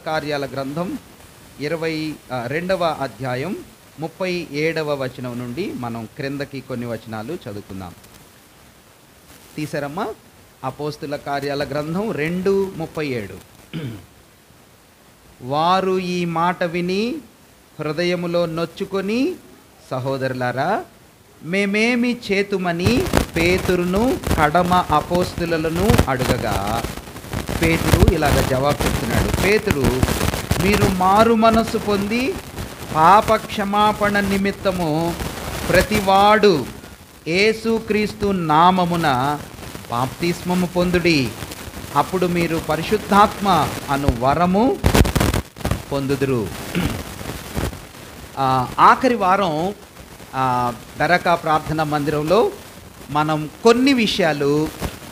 కార్యాల గ్రంథం 22వ అధ్యాయం 37వ వచనం నుండి మనం క్రిందకి కొన్ని వచనాలు చదువుకుందాం. తీసారమ్మా? అపోస్తుల కార్యాల గ్రంథం 2:37. వారు ఈ మాట విని హృదయములో నొచ్చుకొని, సహోదరులారా, మేమేమి చేతుమని పేతురును కడమ అపోస్తులను అడుగగా, పేతురు ఇలాగ జవాబు చెప్తున్నాడు. పేతురు, మీరు మారు మనస్సు పొంది పాప క్షమాపణ నిమిత్తము ప్రతివాడు యేసుక్రీస్తు నామమున బాప్తిస్మము పొందుడి, అప్పుడు మీరు పరిశుద్ధాత్మ అను వరము పొందుదురు. ఆఖరి వారం బెరకా ప్రార్థన మందిరంలో మనం కొన్ని విషయాలు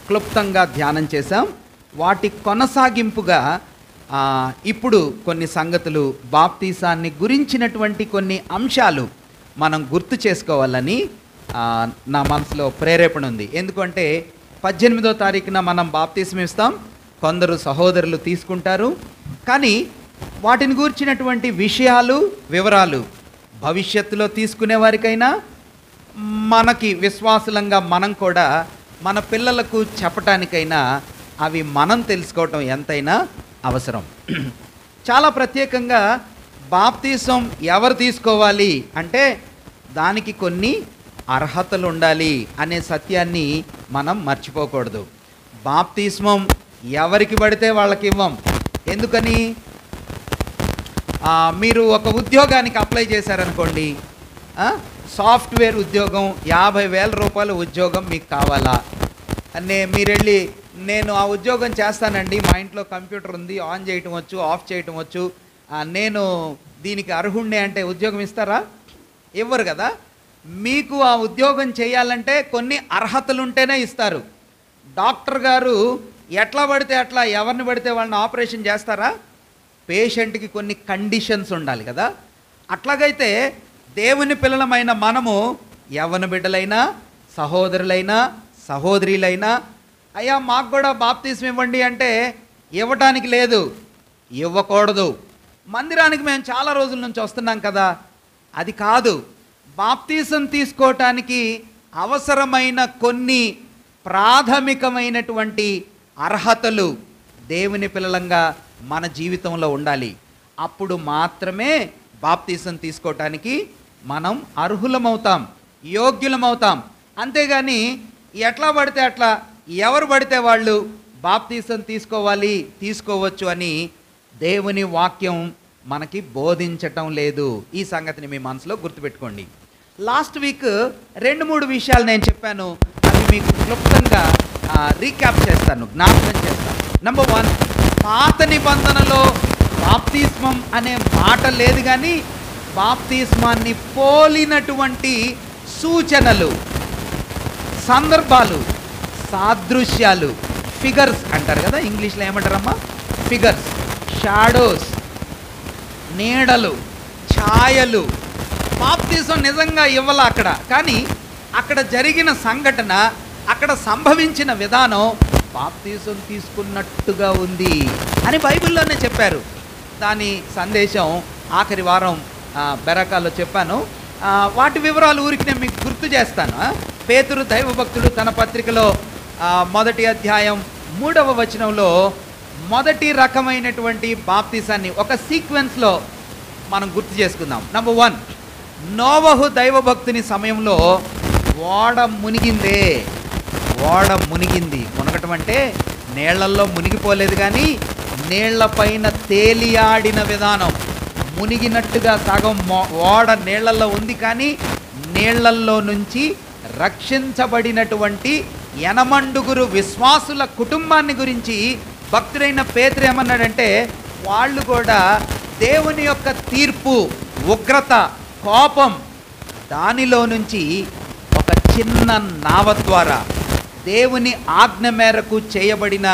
క్లుప్తంగా ధ్యానం చేశాం. వాటి కొనసాగింపుగా ఇప్పుడు కొన్ని సంగతులు, బాప్తీసాన్ని గురించినటువంటి కొన్ని అంశాలు మనం గుర్తు చేసుకోవాలని నా మనసులో ప్రేరేపణ ఉంది. ఎందుకంటే 18వ తారీఖున మనం బాప్తీసం ఇస్తాం, కొందరు సహోదరులు తీసుకుంటారు. కానీ వాటిని గురించినటువంటి విషయాలు, వివరాలు భవిష్యత్తులో తీసుకునే వారికైనా, మనకి విశ్వాసులంగా మనం కూడా మన పిల్లలకు చెప్పటానికైనా అవి మనం తెలుసుకోవటం ఎంతైనా అవసరం. చాలా ప్రత్యేకంగా బాప్తీసం ఎవరు తీసుకోవాలి అంటే దానికి కొన్ని అర్హతలు ఉండాలి అనే సత్యాన్ని మనం మర్చిపోకూడదు. బాప్తిస్మం ఎవరికి పడితే వాళ్ళకి ఇవ్వం. ఎందుకని? మీరు ఒక ఉద్యోగానికి అప్లై చేశారనుకోండి, సాఫ్ట్వేర్ ఉద్యోగం, 50,000 రూపాయల ఉద్యోగం మీకు కావాలా? మీరు వెళ్ళి, నేను ఆ ఉద్యోగం చేస్తానండి, మా ఇంట్లో కంప్యూటర్ ఉంది, ఆన్ చేయటం వచ్చు, ఆఫ్ చేయటం వచ్చు, నేను దీనికి అర్హుణ్ణే అంటే ఉద్యోగం ఇస్తారా? ఇవ్వరు కదా. మీకు ఆ ఉద్యోగం చేయాలంటే కొన్ని అర్హతలు ఉంటేనే ఇస్తారు. డాక్టర్ గారు ఎట్లా పడితే అట్లా ఎవరిని పడితే వాళ్ళని ఆపరేషన్ చేస్తారా? పేషెంట్కి కొన్ని కండిషన్స్ ఉండాలి కదా. అట్లాగైతే దేవుని పిల్లలమైన మనము యవ్వన బిడ్డలైనా, సహోదరులైనా, సహోదరులైనా, అయ్యా మాకు కూడా బాప్తీసం ఇవ్వండి అంటే ఇవ్వటానికి లేదు, ఇవ్వకూడదు. మందిరానికి మేము చాలా రోజుల నుంచి వస్తున్నాం కదా, అది కాదు. బాప్తీసం తీసుకోవటానికి అవసరమైన కొన్ని ప్రాథమికమైనటువంటి అర్హతలు దేవుని పిల్లలంగా మన జీవితంలో ఉండాలి. అప్పుడు మాత్రమే బాప్తీసం తీసుకోవటానికి మనం అర్హులమవుతాం, యోగ్యులమవుతాం. అంతేగాని ఎట్లా పడితే అట్లా, ఎవరు పడితే వాళ్ళు బాప్తీసం తీసుకోవాలి, తీసుకోవచ్చు అని దేవుని వాక్యం మనకి బోధించటం లేదు. ఈ సంగతిని మీ మనసులో గుర్తుపెట్టుకోండి. లాస్ట్ వీక్ 2-3 విషయాలు నేను చెప్పాను, అవి మీకు క్లుప్తంగా రీక్యాప్ చేస్తాను, జ్ఞాపకం చేస్తాను. నెంబర్ 1, పాత నిబంధనలో బాప్తిస్మం అనే మాట లేదు, కానీ బాప్తిస్మాన్ని పోలినటువంటి సూచనలు, సందర్భాలు, సాదృశ్యాలు, ఫిగర్స్ అంటారు కదా, ఇంగ్లీష్లో ఏమంటారమ్మా? ఫిగర్స్, షాడోస్, నీడలు, ఛాయలు. బాప్తిసం నిజంగా ఇవ్వాల అక్కడ, కానీ అక్కడ జరిగిన సంఘటన, అక్కడ సంభవించిన విధానం బాప్తిసం తీసుకున్నట్టుగా ఉంది అని బైబిల్లోనే చెప్పారు. దాని సందేశం ఆఖరి వారం బెరకాలో చెప్పాను. వాటి వివరాలు ఊరికి నేను మీకు గుర్తు చేస్తాను. పేతురు దైవభక్తుడు తన పత్రికలో 1వ అధ్యాయం 3వ వచనంలో మొదటి రకమైనటువంటి బాప్తిసాన్ని ఒక సీక్వెన్స్లో మనం గుర్తు చేసుకుందాం. నెంబర్ 1, నోవహు దైవభక్తుని సమయంలో ఓడ మునిగిందే. ఓడ మునిగింది. మునగటం అంటే నీళ్లల్లో మునిగిపోలేదు, కానీ నీళ్లపైన తేలియాడిన విధానం. మునిగినట్టుగా సగం ఓడ నీళ్లలో ఉంది, కానీ నీళ్లల్లో నుంచి రక్షించబడినటువంటి 80 విశ్వాసుల కుటుంబాన్ని గురించి భక్తుడైన పేతురు ఏమన్నాడంటే, వాళ్ళు కూడా దేవుని యొక్క తీర్పు, ఉగ్రత, కోపం, దానిలో నుంచి ఒక చిన్న నావ ద్వారా, దేవుని ఆజ్ఞ మేరకు చేయబడిన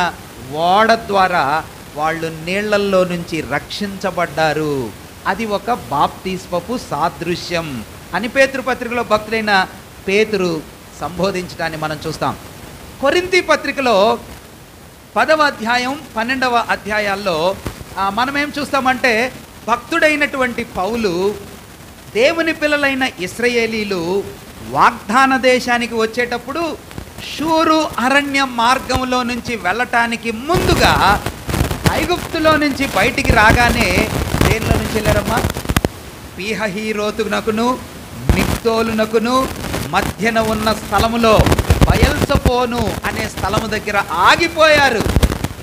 ఓడ ద్వారా వాళ్ళు నీళ్లల్లో నుంచి రక్షించబడ్డారు. అది ఒక బాప్తిస్మపు సాదృశ్యం అని పేతురు పత్రికలో భక్తుడైన పేతురు సంబోధించడాన్ని మనం చూస్తాం. కొరింథీ పత్రికలో 10వ అధ్యాయం 12వ అధ్యాయాల్లో మనం ఏం చూస్తామంటే భక్తుడైనటువంటి పౌలు దేవుని పిల్లలైన ఇశ్రాయేలీలు వాగ్దాన దేశానికి వచ్చేటప్పుడు షూరు అరణ్య మార్గంలో నుంచి వెళ్ళటానికి ముందుగా ఐగుప్తులో నుంచి బయటికి రాగానే దేనిలో నుంచి వెళ్ళారమ్మా? పీహహీరోతునకును మిగ్దోలునకును మధ్యన ఉన్న స్థలములో బయల్సపోను అనే స్థలము దగ్గర ఆగిపోయారు.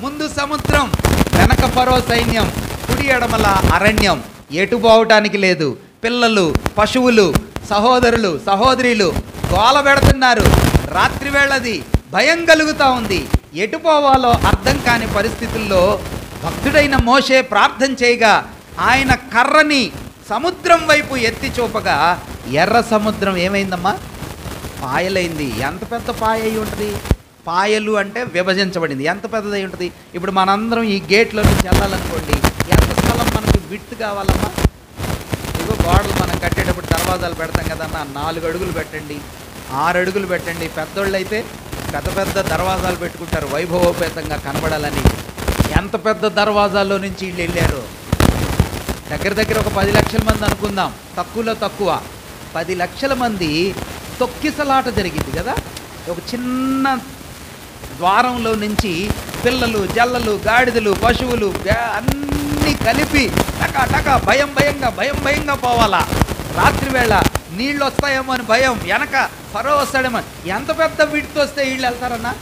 ముందు సముద్రం, వెనక ఫరో సైన్యం, కుడి ఎడమల అరణ్యం, ఎటు పోవటానికి లేదు. పిల్లలు, పశువులు, సహోదరులు, సహోదరీలు గోల పెడుతున్నారు. రాత్రి వేళది, భయం కలుగుతూ ఉంది. ఎటు పోవాలో అర్థం కాని పరిస్థితుల్లో భక్తుడైన మోషే ప్రార్థన చేయగా ఆయన కర్రని సముద్రం వైపు ఎత్తి చూపగా ఎర్ర సముద్రం ఏమైందమ్మా? పాయలైంది. ఎంత పెద్ద పాయ అయి ఉంటుంది? పాయలు అంటే విభజించబడింది. ఎంత పెద్దదై ఉంటుంది? ఇప్పుడు మనందరం ఈ గేట్లో నుంచి వెళ్ళాలనుకోండి, ఎంత స్థలం మనకి విడ్త్ కావాలమ్మా? ఇదిగో గోడలు మనం కట్టేటప్పుడు దర్వాజాలు పెడతాం కదన్నా, 4 అడుగులు పెట్టండి, 6 అడుగులు పెట్టండి. పెద్దోళ్ళు అయితే పెద్ద పెద్ద దర్వాజాలు పెట్టుకుంటారు వైభవోపేతంగా కనబడాలని. ఎంత పెద్ద దర్వాజాల్లో నుంచి వీళ్ళు వెళ్ళారు. దగ్గర దగ్గర ఒక 10 లక్షల మంది అనుకుందాం, తక్కువలో తక్కువ 10 లక్షల మంది తొక్కిసలాట జరిగింది కదా. ఒక చిన్న ద్వారంలో నుంచి పిల్లలు, జల్లలు, గాడిదలు, పశువులు అన్నీ కలిపి టకా టకా భయం భయంగా పోవాలా. రాత్రి వేళ నీళ్ళు వస్తాయేమో అని భయం, వెనక ఫరో వస్తాడేమో. ఎంత పెద్ద విడ్త్ వస్తే వీళ్ళు వెళ్తారన్నా?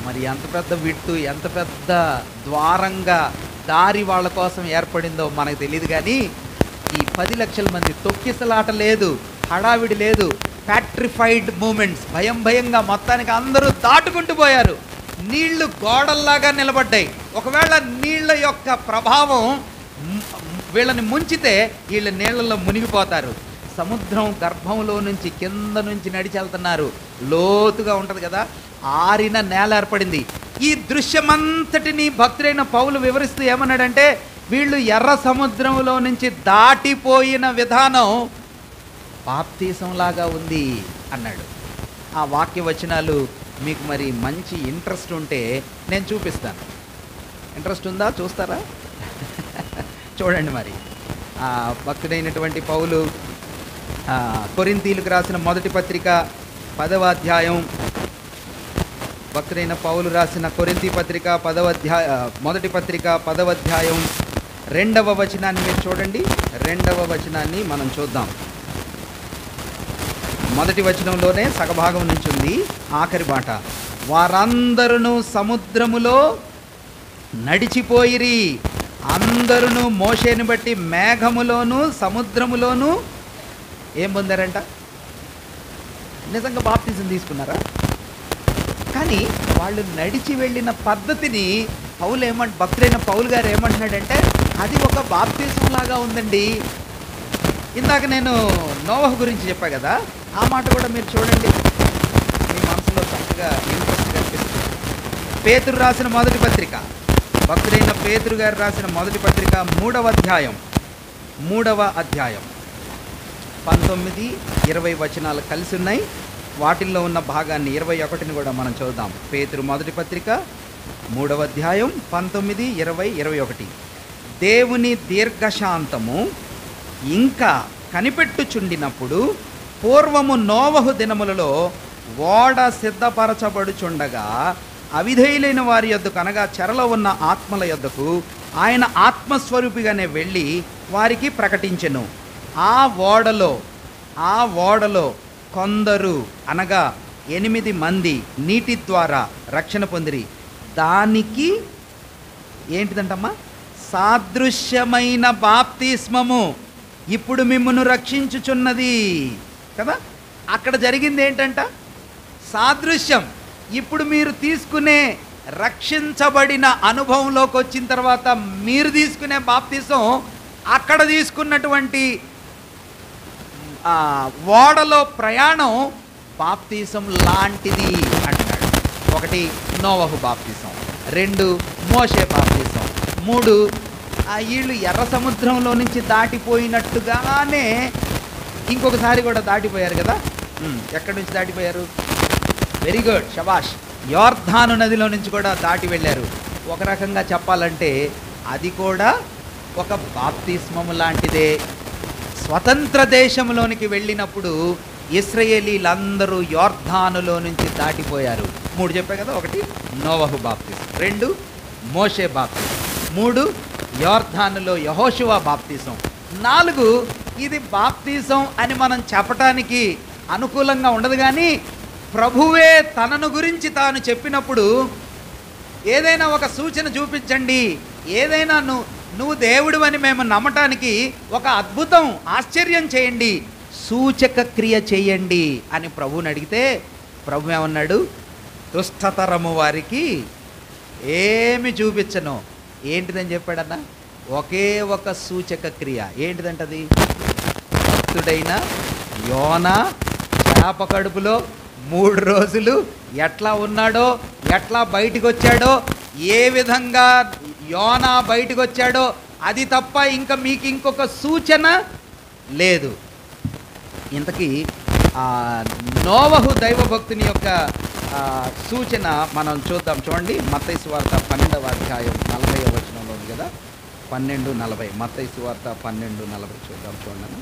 మరి ఎంత పెద్ద విడ్త్, ఎంత పెద్ద ద్వారంగా దారి వాళ్ళ కోసం ఏర్పడిందో మనకు తెలియదు. కానీ ఈ 10 లక్షల మంది తొక్కిసలాట లేదు, హడావిడి లేదు, ప్యాట్రిఫైడ్ మూమెంట్స్, భయంగా మొత్తానికి అందరూ దాటుకుంటూ పోయారు. నీళ్లు గోడల్లాగా నిలబడ్డాయి. ఒకవేళ నీళ్ల యొక్క ప్రభావం వీళ్ళని ముంచితే వీళ్ళ నీళ్లలో మునిగిపోతారు. సముద్రం గర్భంలో నుంచి కింద నుంచి నడిచి వెళ్తున్నారు. లోతుగా ఉంటుంది కదా, ఆరిన నేల ఏర్పడింది. ఈ దృశ్యమంతటిని భక్తుడైన పౌలు వివరిస్తూ ఏమన్నాడంటే, వీళ్ళు ఎర్ర సముద్రంలో నుంచి దాటిపోయిన విధానం బాప్తీసంలాగా ఉంది అన్నాడు. ఆ వాక్య వచనాలు మీకు మరి మంచి ఇంట్రెస్ట్ ఉంటే నేను చూపిస్తాను. ఇంట్రెస్ట్ ఉందా? చూస్తారా? చూడండి. మరి భక్తుడైనటువంటి పౌలు కొరింథీయులకు రాసిన మొదటి పత్రిక 10వ అధ్యాయం, భక్తుడైన పౌలు రాసిన కొరింథీ పత్రిక మొదటి పత్రిక 10వ అధ్యాయం 2వ వచనాన్ని మీరు చూడండి. 2వ వచనాన్ని మనం చూద్దాం. మొదటి వచనంలోనే సగభాగం నుంచి ఉంది ఆఖరి మాట. వారందరూ సముద్రములో నడిచిపోయిరి, అందరూ మోషేని బట్టి మేఘములోను సముద్రములోను ఏం పొందారంట? నిజంగా బాప్తిజం తీసుకున్నారా? కానీ వాళ్ళు నడిచి వెళ్ళిన పద్ధతిని భక్తుడైన పౌలు గారు ఏమంటున్నాడంటే, అది ఒక బాప్తిజం లాగా ఉందండి. ఇందాక నేను నోవహు గురించి చెప్పా కదా, ఆ మాట కూడా మీరు చూడండి. మీ మనసులో చక్కగా ఇంట్రెస్ట్ కనిపిస్తుంది. పేతురు రాసిన మొదటి పత్రిక, భక్తుడైన పేతురు గారు రాసిన మొదటి పత్రిక 3వ అధ్యాయం 19, 20 వచనాలు కలిసి ఉన్నాయి. వాటిల్లో ఉన్న భాగాన్ని 21ని కూడా మనం చదువుదాం. పేతురు మొదటి పత్రిక 3వ అధ్యాయం 19, 20, 21. దేవుని దీర్ఘశాంతము ఇంకా కనిపెట్టుచుండినప్పుడు పూర్వము నోవహు దినములలో ఓడ సిద్ధపరచబడుచుండగా అవిధేయులైన వారి యొద్దకు, అనగా చెరలో ఉన్న ఆత్మల యొద్దకు ఆయన ఆత్మస్వరూపిగానే వెళ్ళి వారికి ప్రకటించెను. ఆ ఓడలో కొందరు, అనగా 8 మంది నీటి ద్వారా రక్షణ పొందిరి. దానికి ఏంటిదంటమ్మా? సాదృశ్యమైన బాప్తిస్మము ఇప్పుడు మిమ్మును రక్షించుచున్నది కదా. అక్కడ జరిగింది ఏంటంట? సాదృశ్యం. ఇప్పుడు మీరు తీసుకునే రక్షించబడిన అనుభవంలోకి వచ్చిన తర్వాత మీరు తీసుకునే బాప్తిసం అక్కడ తీసుకున్నటువంటి ఓడలో ప్రయాణం బాప్తిసం లాంటిది అంటాడు. 1 నోవహు బాప్తిసం, 2 మోషే బాప్తిసం, 3 వీళ్ళు ఎర్ర సముద్రంలో నుంచి దాటిపోయినట్టుగానే ఇంకొకసారి కూడా దాటిపోయారు కదా. ఎక్కడి నుంచి దాటిపోయారు? Very good, షబాష్. యోర్ధాను నదిలో నుంచి కూడా దాటి వెళ్ళారు. ఒక రకంగా చెప్పాలంటే అది కూడా ఒక బాప్తిస్మము లాంటిదే. స్వతంత్ర దేశంలోనికి వెళ్ళినప్పుడు ఇశ్రాయేలీలందరూ యోర్దానులో నుంచి దాటిపోయారు. 3 చెప్పా కదా. 1 నోవహు బాప్తిసం, 2 మోషే బాప్తిసం, 3 యోర్దానులో యెహోషువ బాప్తిసం, 4 ఇది బాప్తిసం అని మనం చెప్పటానికి అనుకూలంగా ఉండదు. కానీ ప్రభువే తనను గురించి తాను చెప్పినప్పుడు ఏదైనా ఒక సూచన చూపించండి, ఏదైనా నువ్వు దేవుడు అని మేము నమ్మటానికి ఒక అద్భుతం ఆశ్చర్యం చేయండి, సూచక క్రియ చేయండి అని ప్రభువుని అడిగితే ప్రభు ఏమన్నాడు? దుష్టతరము వారికి ఏమి చూపించను. ఏంటిదని చెప్పాడన్నా? ఒకే ఒక సూచక క్రియ. ఏంటిదంటది? భక్తుడైన యోనా చేప కడుపులో 3 రోజులు ఎట్లా ఉన్నాడో, ఎట్లా బయటికి వచ్చాడో, ఏ విధంగా యోనా బయటికి వచ్చాడో అది తప్ప ఇంకా మీకు ఇంకొక సూచన లేదు. ఇంతకీ నోవహు దైవభక్తుని యొక్క సూచన మనం చూద్దాం. చూడండి, మత్తయి సువార్త 12వ అధ్యాయం 40వ వచనంలో ఉంది కదా, 12:40. మత్తయి సువార్త 12:40 చూద్దాం. చూడండి,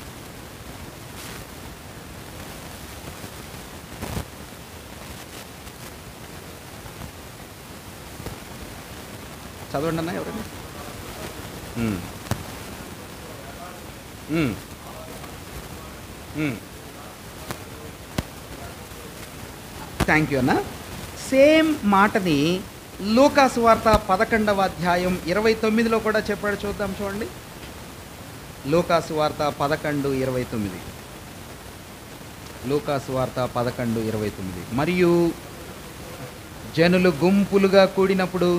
చదవండి అన్న ఎవరండి. థ్యాంక్ యూ అన్న. సేమ్ మాటని లూకాసు వార్త 11వ అధ్యాయం 29లో కూడా చెప్పాడు. చూద్దాం, చూడండి. లూకాసు వార్త 11:29. లూకాసు వార్త 11:29. మరియు జనులు గుంపులుగా కూడినప్పుడు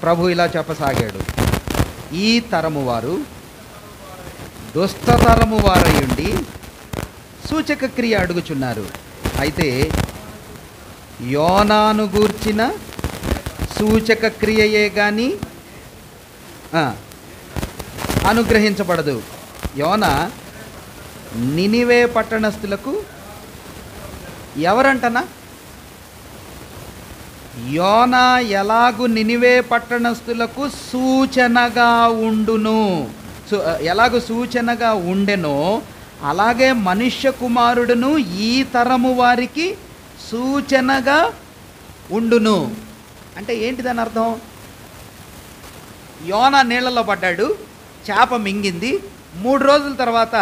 ప్రభు ఇలా చెప్పసాగాడు, ఈ తరము వారు దుష్టతరము వారయుండి సూచక క్రియ అడుగుచున్నారు. అయితే యోనాను గూర్చిన సూచక క్రియయే గాని అనుగ్రహించబడదు. యోనా నినివే పట్టణస్థులకు ఎవరంటనా? యోనా ఎలాగు నినివే పట్టణస్థులకు సూచనగా ఉండును, ఎలాగూ సూచనగా ఉండెనో అలాగే మనుష్య కుమారుడును ఈ తరము వారికి సూచనగా ఉండును. అంటే ఏంటిదని అర్థం? యోనా నీళ్లలో పడ్డాడు, చేప మింగింది. 3 రోజుల తర్వాత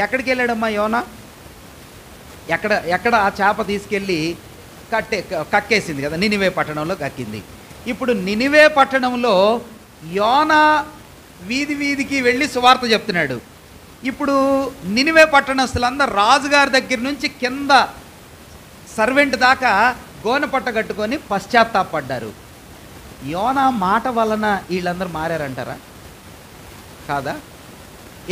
ఎక్కడికి వెళ్ళాడమ్మా యోనా? ఎక్కడ ఆ చేప తీసుకెళ్ళి కక్కేసింది కదా, నినివే పట్టణంలో కక్కింది. ఇప్పుడు నినివే పట్టణంలో యోనా వీధి వీధికి వెళ్ళి సువార్త చెప్తున్నాడు. ఇప్పుడు నినివే పట్టణస్తులందరూ రాజుగారి దగ్గర నుంచి కింద సర్వెంట్ దాకా గోనె పట్ట కట్టుకొని పశ్చాత్తాపడ్డారు. యోనా మాట వలన వీళ్ళందరూ మారారంటారా? కాదా?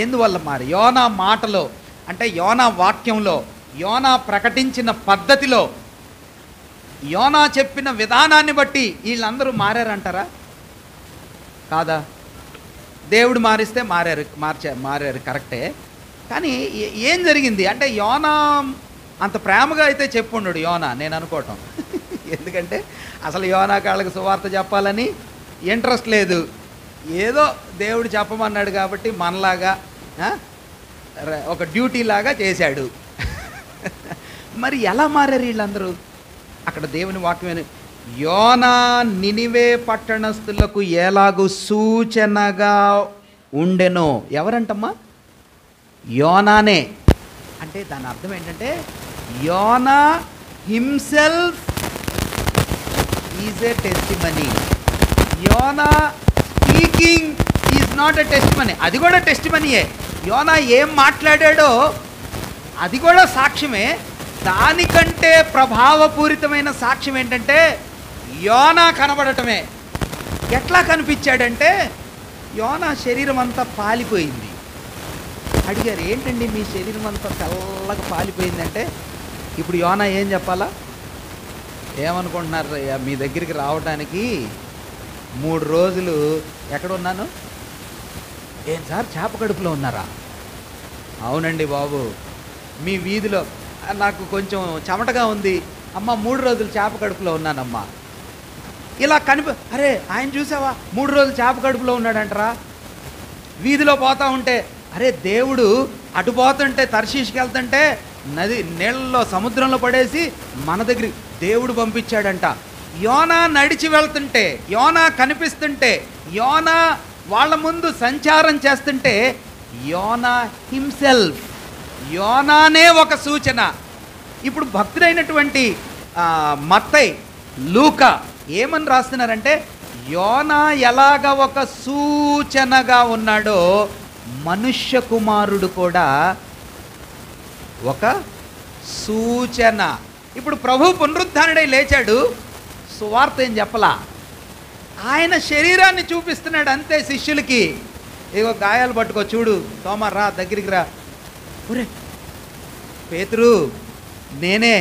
ఎందువల్ల మారి? యోనా మాటలో, అంటే యోనా వాక్యంలో, యోనా ప్రకటించిన పద్ధతిలో, యోనా చెప్పిన విధానాన్ని బట్టి వీళ్ళందరూ మారారంటారా? కాదా? దేవుడు మారిస్తే మారారు కరెక్టే. కానీ ఏం జరిగింది అంటే, యోనా అంత ప్రేమగా అయితే చెప్పుండడు యోనా, నేను అనుకోవటం. ఎందుకంటే అసలు యోనా కాళ్ళకి సువార్త చెప్పాలని ఇంట్రెస్ట్ లేదు. ఏదో దేవుడు చెప్పమన్నాడు కాబట్టి మనలాగా ఒక డ్యూటీ లాగా చేశాడు. మరి ఎలా మారారు వీళ్ళందరూ? అక్కడ దేవుని వాక్యమైన యోనా నినివే పట్టణస్థులకు ఎలాగూ సూచనగా ఉండెనో. ఎవరంటమ్మా? యోనానే. అంటే దాని అర్థం ఏంటంటే, యోనా himself is a testimony. Yona speaking is not a testimony. అది కూడా టెస్టిమనీయే. యోనా ఏం మాట్లాడాడో అది కూడా సాక్ష్యమే. దానికంటే ప్రభావపూరితమైన సాక్ష్యం ఏంటంటే యోనా కనబడటమే. ఎట్లా కనిపించాడంటే, యోనా శరీరం అంతా పాలిపోయింది. అడిగారు, ఏంటండి మీ శరీరం అంతా తెల్లగా పాలిపోయిందంటే, ఇప్పుడు యోనా ఏం చెప్పాలా? ఏమనుకుంటున్నారు? మీ దగ్గరికి రావడానికి 3 రోజులు ఎక్కడున్నాను? ఏం సార్ చేప కడుపులో ఉన్నారా? అవునండి బాబు, మీ వీధిలో నాకు కొంచెం చెమటగా ఉంది అమ్మ, 3 రోజులు చేప కడుపులో ఉన్నానమ్మా. ఇలా అరే ఆయన చూసావా 3 రోజులు చేప కడుపులో ఉన్నాడంటరా. వీధిలో పోతా ఉంటే అరే దేవుడు అటు పోతుంటే తర్షీష్కి వెళ్తుంటే నది నీళ్ళలో సముద్రంలో పడేసి మన దగ్గర దేవుడు పంపించాడంట. యోనా నడిచి వెళ్తుంటే, యోనా కనిపిస్తుంటే, యోనా వాళ్ళ ముందు సంచారం చేస్తుంటే యోనా హిమ్సెల్ఫ్, యోనానే ఒక సూచన. ఇప్పుడు భక్తుడైనటువంటి మత్తయి, లూకా ఏమని రాస్తున్నారంటే యోనా ఎలాగ ఒక సూచనగా ఉన్నాడో మనుష్య కుమారుడు కూడా ఒక సూచన. ఇప్పుడు ప్రభు పునరుద్ధానుడై లేచాడు, సువార్త ఏం చెప్పలా, ఆయన శరీరాన్ని చూపిస్తున్నాడు అంతే శిష్యులకి. ఏగో గాయాలు పట్టుకో చూడు, తోమా రా దగ్గరికి రా. ఒరే పేతురు నేనే.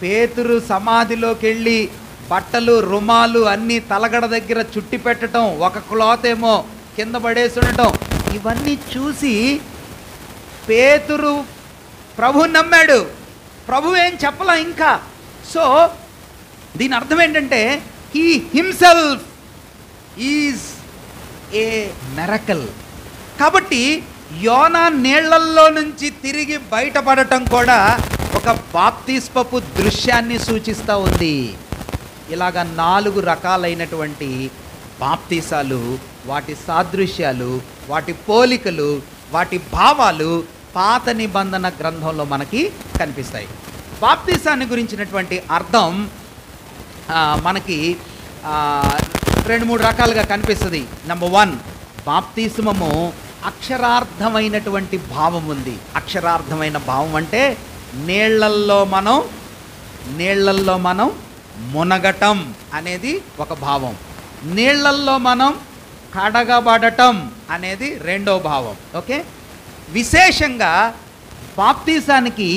పేతురు సమాధిలోకి వెళ్ళి బట్టలు రుమాలు అన్నీ తలగడ దగ్గర చుట్టి పెట్టడం, ఒక క్లాత్ ఏమో కింద పడేసి ఉండటం, ఇవన్నీ చూసి పేతురు ప్రభు నమ్మాడు. ప్రభు ఏం చెప్పలా ఇంకా. సో దీని అర్థం ఏంటంటే he himself is a miracle. కాబట్టి యోనా నీళ్లల్లో నుంచి తిరిగి బయటపడటం కూడా ఒక బాప్తిస్మపు దృశ్యాన్ని సూచిస్తూ ఉంది. ఇలాగ 4 రకాలైనటువంటి బాప్తీసాలు, వాటి సాదృశ్యాలు, వాటి పోలికలు, వాటి భావాలు పాత నిబంధన గ్రంథంలో మనకి కనిపిస్తాయి. బాప్తీసాన్ని గురించినటువంటి అర్థం మనకి 2-3 రకాలుగా కనిపిస్తుంది. నెంబర్ 1, బాప్తిస్మము అక్షరార్థమైనటువంటి భావం ఉంది. అక్షరార్థమైన భావం అంటే నీళ్లల్లో మనం మునగటం అనేది ఒక భావం, నీళ్లల్లో మనం కడగబడటం అనేది రెండో భావం. ఓకే, విశేషంగా బాప్తీసానికి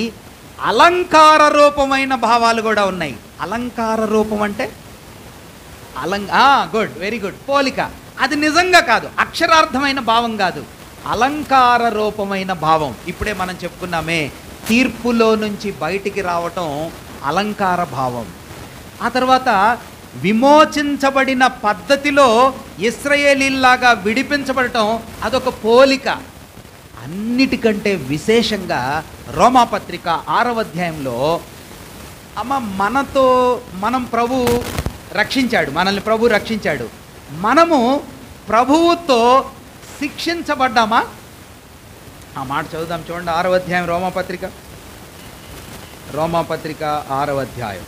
అలంకార రూపమైన భావాలు కూడా ఉన్నాయి. అలంకార రూపం అంటే గుడ్, వెరీ గుడ్, పోలిక. అది నిజంగా కాదు, అక్షరార్థమైన భావం కాదు, అలంకార రూపమైన భావం. ఇప్పుడే మనం చెప్పుకున్నామే, తీర్పులో నుంచి బయటికి రావటం అలంకార భావం. ఆ తర్వాత విమోచించబడిన పద్ధతిలో ఇశ్రాయేలీల్లాగా విడిపించబడటం అదొక పోలిక. అన్నిటికంటే విశేషంగా రోమాపత్రిక 6వ అధ్యాయంలో మనం ప్రభు రక్షించాడు, మనల్ని ప్రభు రక్షించాడు, మనము ప్రభువుతో శిక్షించబడ్డామా? ఆ మాట చదువుదాం చూడండి. 6వ అధ్యాయం రోమాపత్రిక 6వ అధ్యాయం.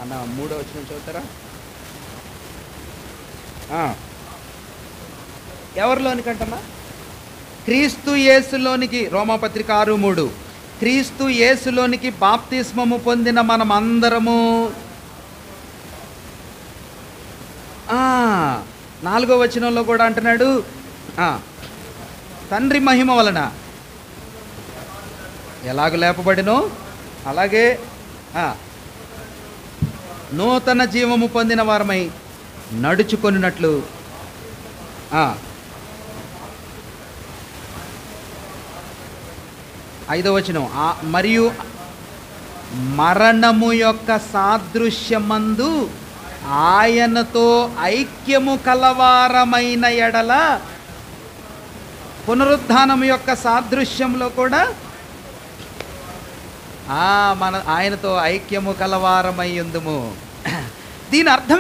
అన్న 3వ వచనం చదువుతారా? ఎవరిలోనికంటమ్మా? క్రీస్తు యేసులోనికి. రోమాపత్రిక 6:3. క్రీస్తు యేసులోనికి బాప్తిస్మము పొందిన మనం అందరము 4వ వచనంలో కూడా అంటున్నాడు, తండ్రి మహిమ వలన ఎలాగ లేపబడినో అలాగే నూతన జీవము పొందిన వారమై నడుచుకొనినట్లు. 5వ వచనం, మరియు మరణము యొక్క సాదృశ్యమందు ఆయనతో ఐక్యము కలవారమైన ఎడల, పునరుద్ధానము యొక్క సాదృశ్యంలో కూడా ఆయనతో ఐక్యము కలవారమై ఉందుము. దీని అర్థం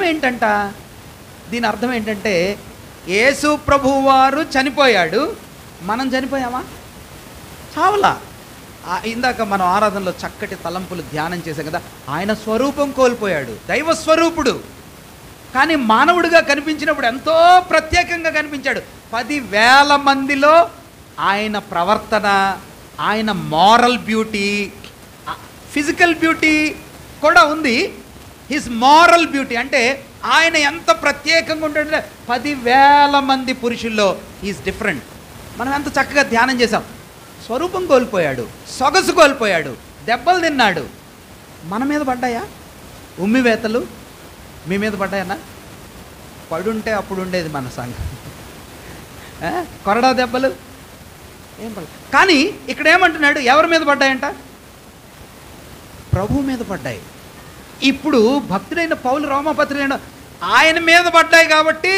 ఏంటంటే యేసు ప్రభువు వారు చనిపోయాడు, మనం చనిపోయామా? చావలా. ఇందాక మనం ఆరాధనలో చక్కటి తలంపులు ధ్యానం చేశాం కదా, ఆయన స్వరూపం కోల్పోయాడు, దైవ స్వరూపుడు, కానీ మానవుడిగా కనిపించినప్పుడు ఎంతో ప్రత్యేకంగా కనిపించాడు. 10,000 మందిలో ఆయన ప్రవర్తన, ఆయన మారల్ బ్యూటీ, ఫిజికల్ బ్యూటీ కూడా ఉంది. హిస్ మారల్ బ్యూటీ అంటే ఆయన ఎంత ప్రత్యేకంగా ఉంటాడంటే 10,000 మంది పురుషుల్లో ఈజ్ డిఫరెంట్. మనం ఎంత చక్కగా ధ్యానం చేసాం. స్వరూపం కోల్పోయాడు, సొగసు కోల్పోయాడు, దెబ్బలు తిన్నాడు. మన మీద పడ్డాయా ఉమ్మివేతలు? మీ మీద పడ్డాయన్నా? పడుంటే అప్పుడు ఉండేది మన సంఘం. కొరడా దెబ్బలు, ఏం పడలేదు. కానీ ఇక్కడ ఏమంటున్నాడు, ఎవరి మీద పడ్డాయంట? ప్రభు మీద పడ్డాయి. ఇప్పుడు భక్తుడైన పౌలు రోమాపత్రులైన ఆయన మీద పడ్డాయి కాబట్టి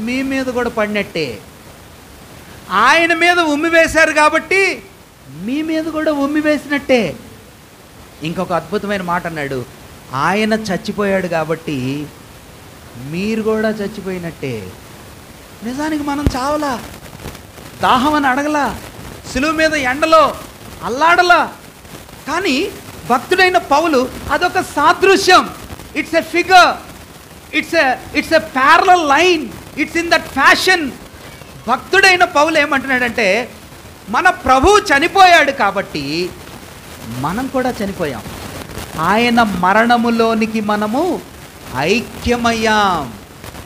మీ మీద కూడా పడినట్టే. ఆయన మీద ఉమ్మి వేశారు కాబట్టి మీ మీద కూడా ఉమ్మి వేసినట్టే. ఇంకొక అద్భుతమైన మాట అన్నాడు, ఆయన చచ్చిపోయాడు కాబట్టి మీరు కూడా చచ్చిపోయినట్టే. నిజానికి మనం చావలా, దాహం అని అడగలా, సిలువ మీద ఎండలో అల్లాడలా. కానీ భక్తుడైన పౌలు అదొక సాదృశ్యం. It's a figure, it's a parallel line, it's in that fashion. భక్తుడైన పౌలు ఏమంటున్నాడంటే, మన ప్రభువు చనిపోయాడు కాబట్టి మనం కూడా చనిపోయాం. ఆయన మరణములోనికి మనము ఐక్యమయ్యాం.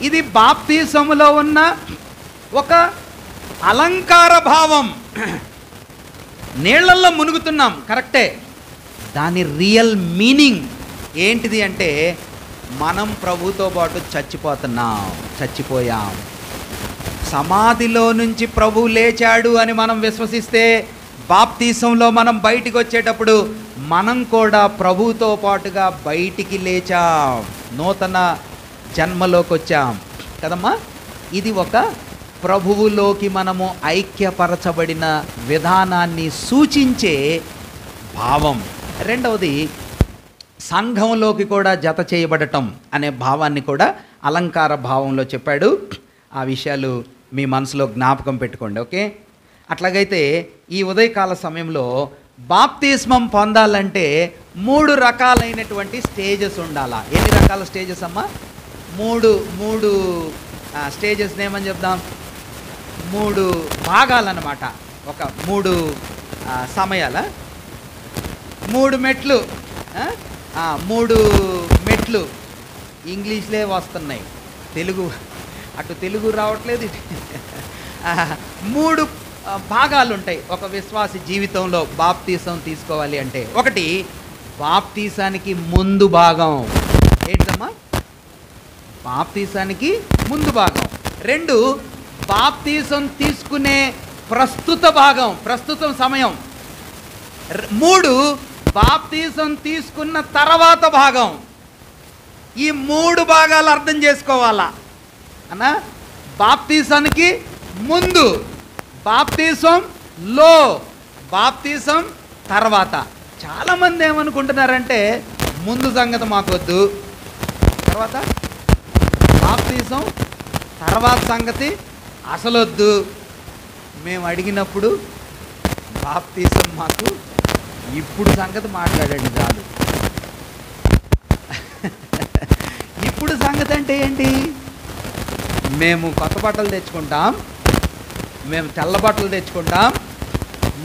ఇది బాప్తిసములో ఉన్న ఒక అలంకార భావం. నీళ్లల్లో మునుగుతున్నాం, కరెక్టే. దాని రియల్ మీనింగ్ ఏంటిది అంటే, మనం ప్రభుతో పాటు చచ్చిపోయాం. సమాధిలో నుంచి ప్రభు లేచాడు అని మనం విశ్వసిస్తే, బాప్తీసంలో మనం బయటికి వచ్చేటప్పుడు మనం కూడా ప్రభుతో పాటుగా బయటికి లేచాం, నూతన జన్మలోకి వచ్చాం కదమ్మా. ఇది ఒక ప్రభువులోకి మనము ఐక్యపరచబడిన విధానాన్ని సూచించే భావం. రెండవది, సంఘంలోకి కూడా జత చేయబడటం అనే భావాన్ని కూడా అలంకార భావంలో చెప్పాడు. ఆ విషయాలు మీ మనసులో జ్ఞాపకం పెట్టుకోండి, ఓకే. అట్లాగైతే ఈ ఉదయకాల సమయంలో బాప్తిస్మం పొందాలంటే 3 రకాలైనటువంటి స్టేజెస్ ఉండాలా. ఎన్ని రకాల స్టేజెస్ అమ్మా? మూడు స్టేజెస్ ఏమని చెప్దాం? 3 భాగాలన్నమాట. ఒక 3 సమయాల 3 మెట్లు. 3 మెట్లు ఇంగ్లీష్లే వస్తున్నాయి, తెలుగు అటు తెలుగు రావట్లేదు. 3 భాగాలు ఉంటాయి ఒక విశ్వాసి జీవితంలో బాప్తీసం తీసుకోవాలి అంటే. ఒకటి, బాప్తీసానికి ముందు భాగం. ఏంటమ్మా? బాప్తీసానికి ముందు భాగం. 2, బాప్తీసం తీసుకునే ప్రస్తుత భాగం, ప్రస్తుతం సమయం. 3, బాప్తీసం తీసుకున్న తర్వాత భాగం. ఈ 3 భాగాలు అర్థం చేసుకోవాలా అన్నా. బాప్తీసానికి ముందు, బాప్తీసంలో, బాప్తీసం తర్వాత. చాలామంది ఏమనుకుంటున్నారంటే, ముందు సంగతి మాకొద్దు, తర్వాత బాప్తీసం తర్వాత సంగతి అసలొద్దు. మేము అడిగినప్పుడు బాప్తీసం మాకు ఇప్పుడు సంగతి మాట్లాడండి చాలు. ఇప్పుడు సంగతి అంటే ఏంటి? మేము కొత్త బట్టలు తెచ్చుకుంటాం, మేము తెల్ల బట్టలు తెచ్చుకుంటాం,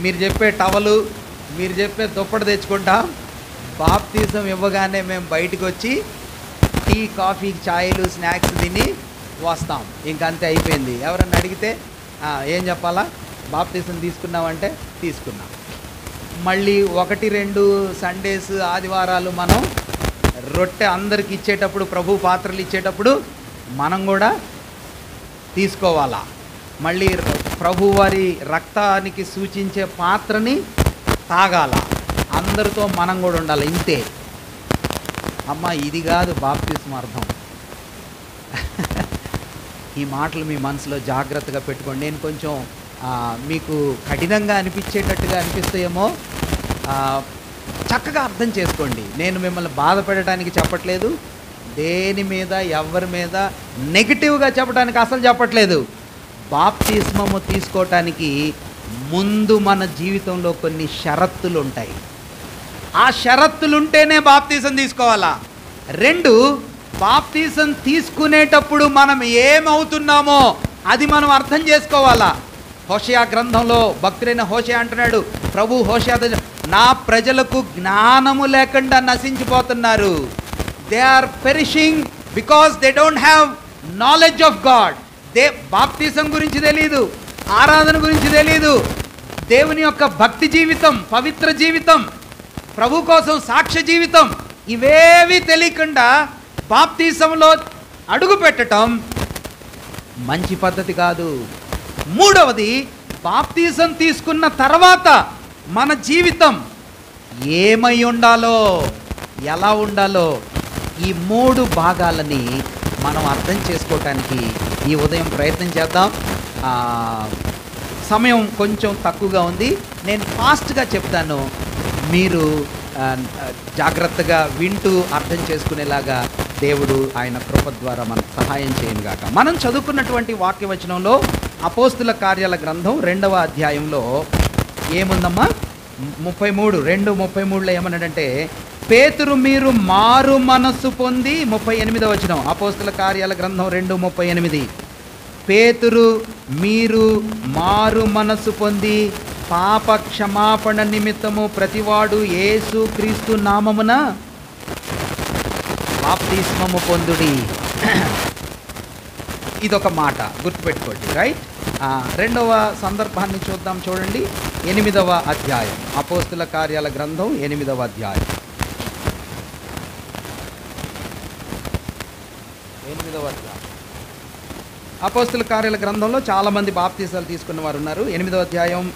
మీరు చెప్పే టవలు, మీరు చెప్పే దుప్పటి తెచ్చుకుంటాం. బాప్తీసం ఇవ్వగానే మేము బయటకు వచ్చి టీ, కాఫీ, ఛాయలు, స్నాక్స్ తిని వస్తాం. ఇంకంతే, అయిపోయింది. ఎవరన్నా అడిగితే ఏం చెప్పాలా? బాప్తీసం తీసుకున్నామంటే తీసుకున్నాం. మళ్ళీ 1-2 సండేస్, ఆదివారాలు మనం రొట్టె అందరికి ఇచ్చేటప్పుడు, ప్రభు పాత్రలు ఇచ్చేటప్పుడు మనం కూడా తీసుకోవాలా. మళ్ళీ ప్రభు వారి రక్తానికి సూచించే పాత్రని తాగాల. అందరితో మనం కూడా ఉండాలి. ఇంతే అమ్మ, ఇది కాదు బాప్తిస్మ అర్థం. ఈ మాటలు మీ మనసులో జాగ్రత్తగా పెట్టుకోండి. నేను కొంచెం మీకు కఠినంగా అనిపించేటట్టుగా అనిపిస్తాయేమో, చక్కగా అర్థం చేసుకోండి. నేను మిమ్మల్ని బాధ పెట్టడానికి చెప్పట్లేదు, దేని మీద ఎవరి మీద నెగిటివ్గా చెప్పడానికి అసలు చెప్పట్లేదు. బాప్తిస్మము తీసుకోవటానికి ముందు మన జీవితంలో కొన్ని షరతులు ఉంటాయి. ఆ షరతులుంటేనే బాప్తిసం తీసుకోవాలా. 2, బాప్తిసం తీసుకునేటప్పుడు మనం ఏమవుతున్నామో అది మనం అర్థం చేసుకోవాలా. హోషేయ గ్రంథంలో భక్తుడైన హోషేయ అంటున్నాడు, ప్రభు హోషేయ, నా ప్రజలకు జ్ఞానము లేకుండా నశించిపోతున్నారు. They are perishing because they don't have knowledge of God. బాప్తిసం గురించి తెలీదు, ఆరాధన గురించి తెలీదు, దేవుని యొక్క భక్తి జీవితం, పవిత్ర జీవితం, ప్రభు కోసం సాక్ష్య జీవితం, ఇవేవి తెలియకుండా బాప్తిసంలో అడుగు పెట్టడం మంచి పద్ధతి కాదు. 3వది, బాప్తిజం తీసుకున్న తర్వాత మన జీవితం ఏమై ఉండాలో, ఎలా ఉండాలో, ఈ 3 భాగాలని మనం అర్థం చేసుకోవటానికి ఈ ఉదయం ప్రయత్నం చేద్దాం. సమయం కొంచెం తక్కువగా ఉంది, నేను ఫాస్ట్గా చెప్తాను, మీరు జాగ్రత్తగా వింటూ అర్థం చేసుకునేలాగా దేవుడు ఆయన కృప ద్వారా మనకు సహాయం చేయను గాక. మనం చదువుకున్నటువంటి వాక్యవచనంలో అపోస్తుల కార్యాల గ్రంథం 2వ అధ్యాయంలో ఏముందమ్మా? 2:33లో ఏమన్నాడంటే, పేతురు మీరు మారు మనస్సు పొంది, 38వ వచనం అపోస్తుల కార్యాల గ్రంథం 2:38, పేతురు మీరు మారు మనస్సు పొంది పాప క్షమాపణ నిమిత్తము ప్రతివాడు యేసు క్రీస్తు నామమున బాప్తిస్మము పొందుడి. ఇదొక మాట గుర్తుపెట్టుకోండి, రైట్? రెండవ సందర్భాన్ని చూద్దాం, చూడండి. 8వ అధ్యాయం అపోస్తుల కార్యాల గ్రంథం 8వ అధ్యాయం. 8వ అధ్యాయం అపోస్తుల కార్యాల గ్రంథంలో చాలామంది బాప్తీసాలు తీసుకున్న వారు ఉన్నారు. 8వ అధ్యాయం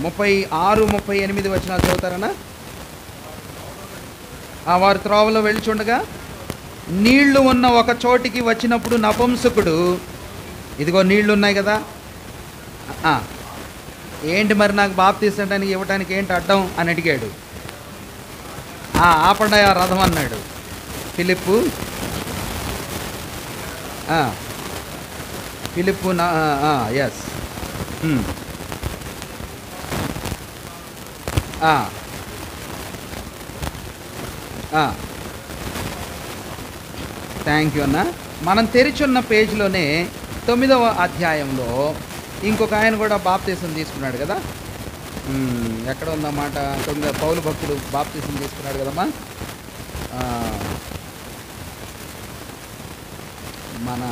36, 38 వచనాలు చదువుతారనా? వారు త్రోవలో వెళ్ళుచుండగా నీళ్లు ఉన్న ఒక చోటికి వచ్చినప్పుడు నపుంసకుడు, ఇదిగో నీళ్లు ఉన్నాయి కదా, ఏంటి మరి నాకు బాప్తీసానికి ఇవ్వటానికి ఏంటి అడ్డం అని అడిగాడు. ఆపండి ఆ రథం అన్నాడు ఫిలిప్పు. ఎస్, థ్యాంక్ యూ అన్న. మనం తెరిచున్న పేజీలోనే 9వ అధ్యాయంలో ఇంకొక ఆయన కూడా బాప్తీసం తీసుకున్నాడు కదా. ఎక్కడ ఉందన్నమాట? 9 పౌలు భక్తుడు బాప్తీసం తీసుకున్నాడు కదమ్మా. మన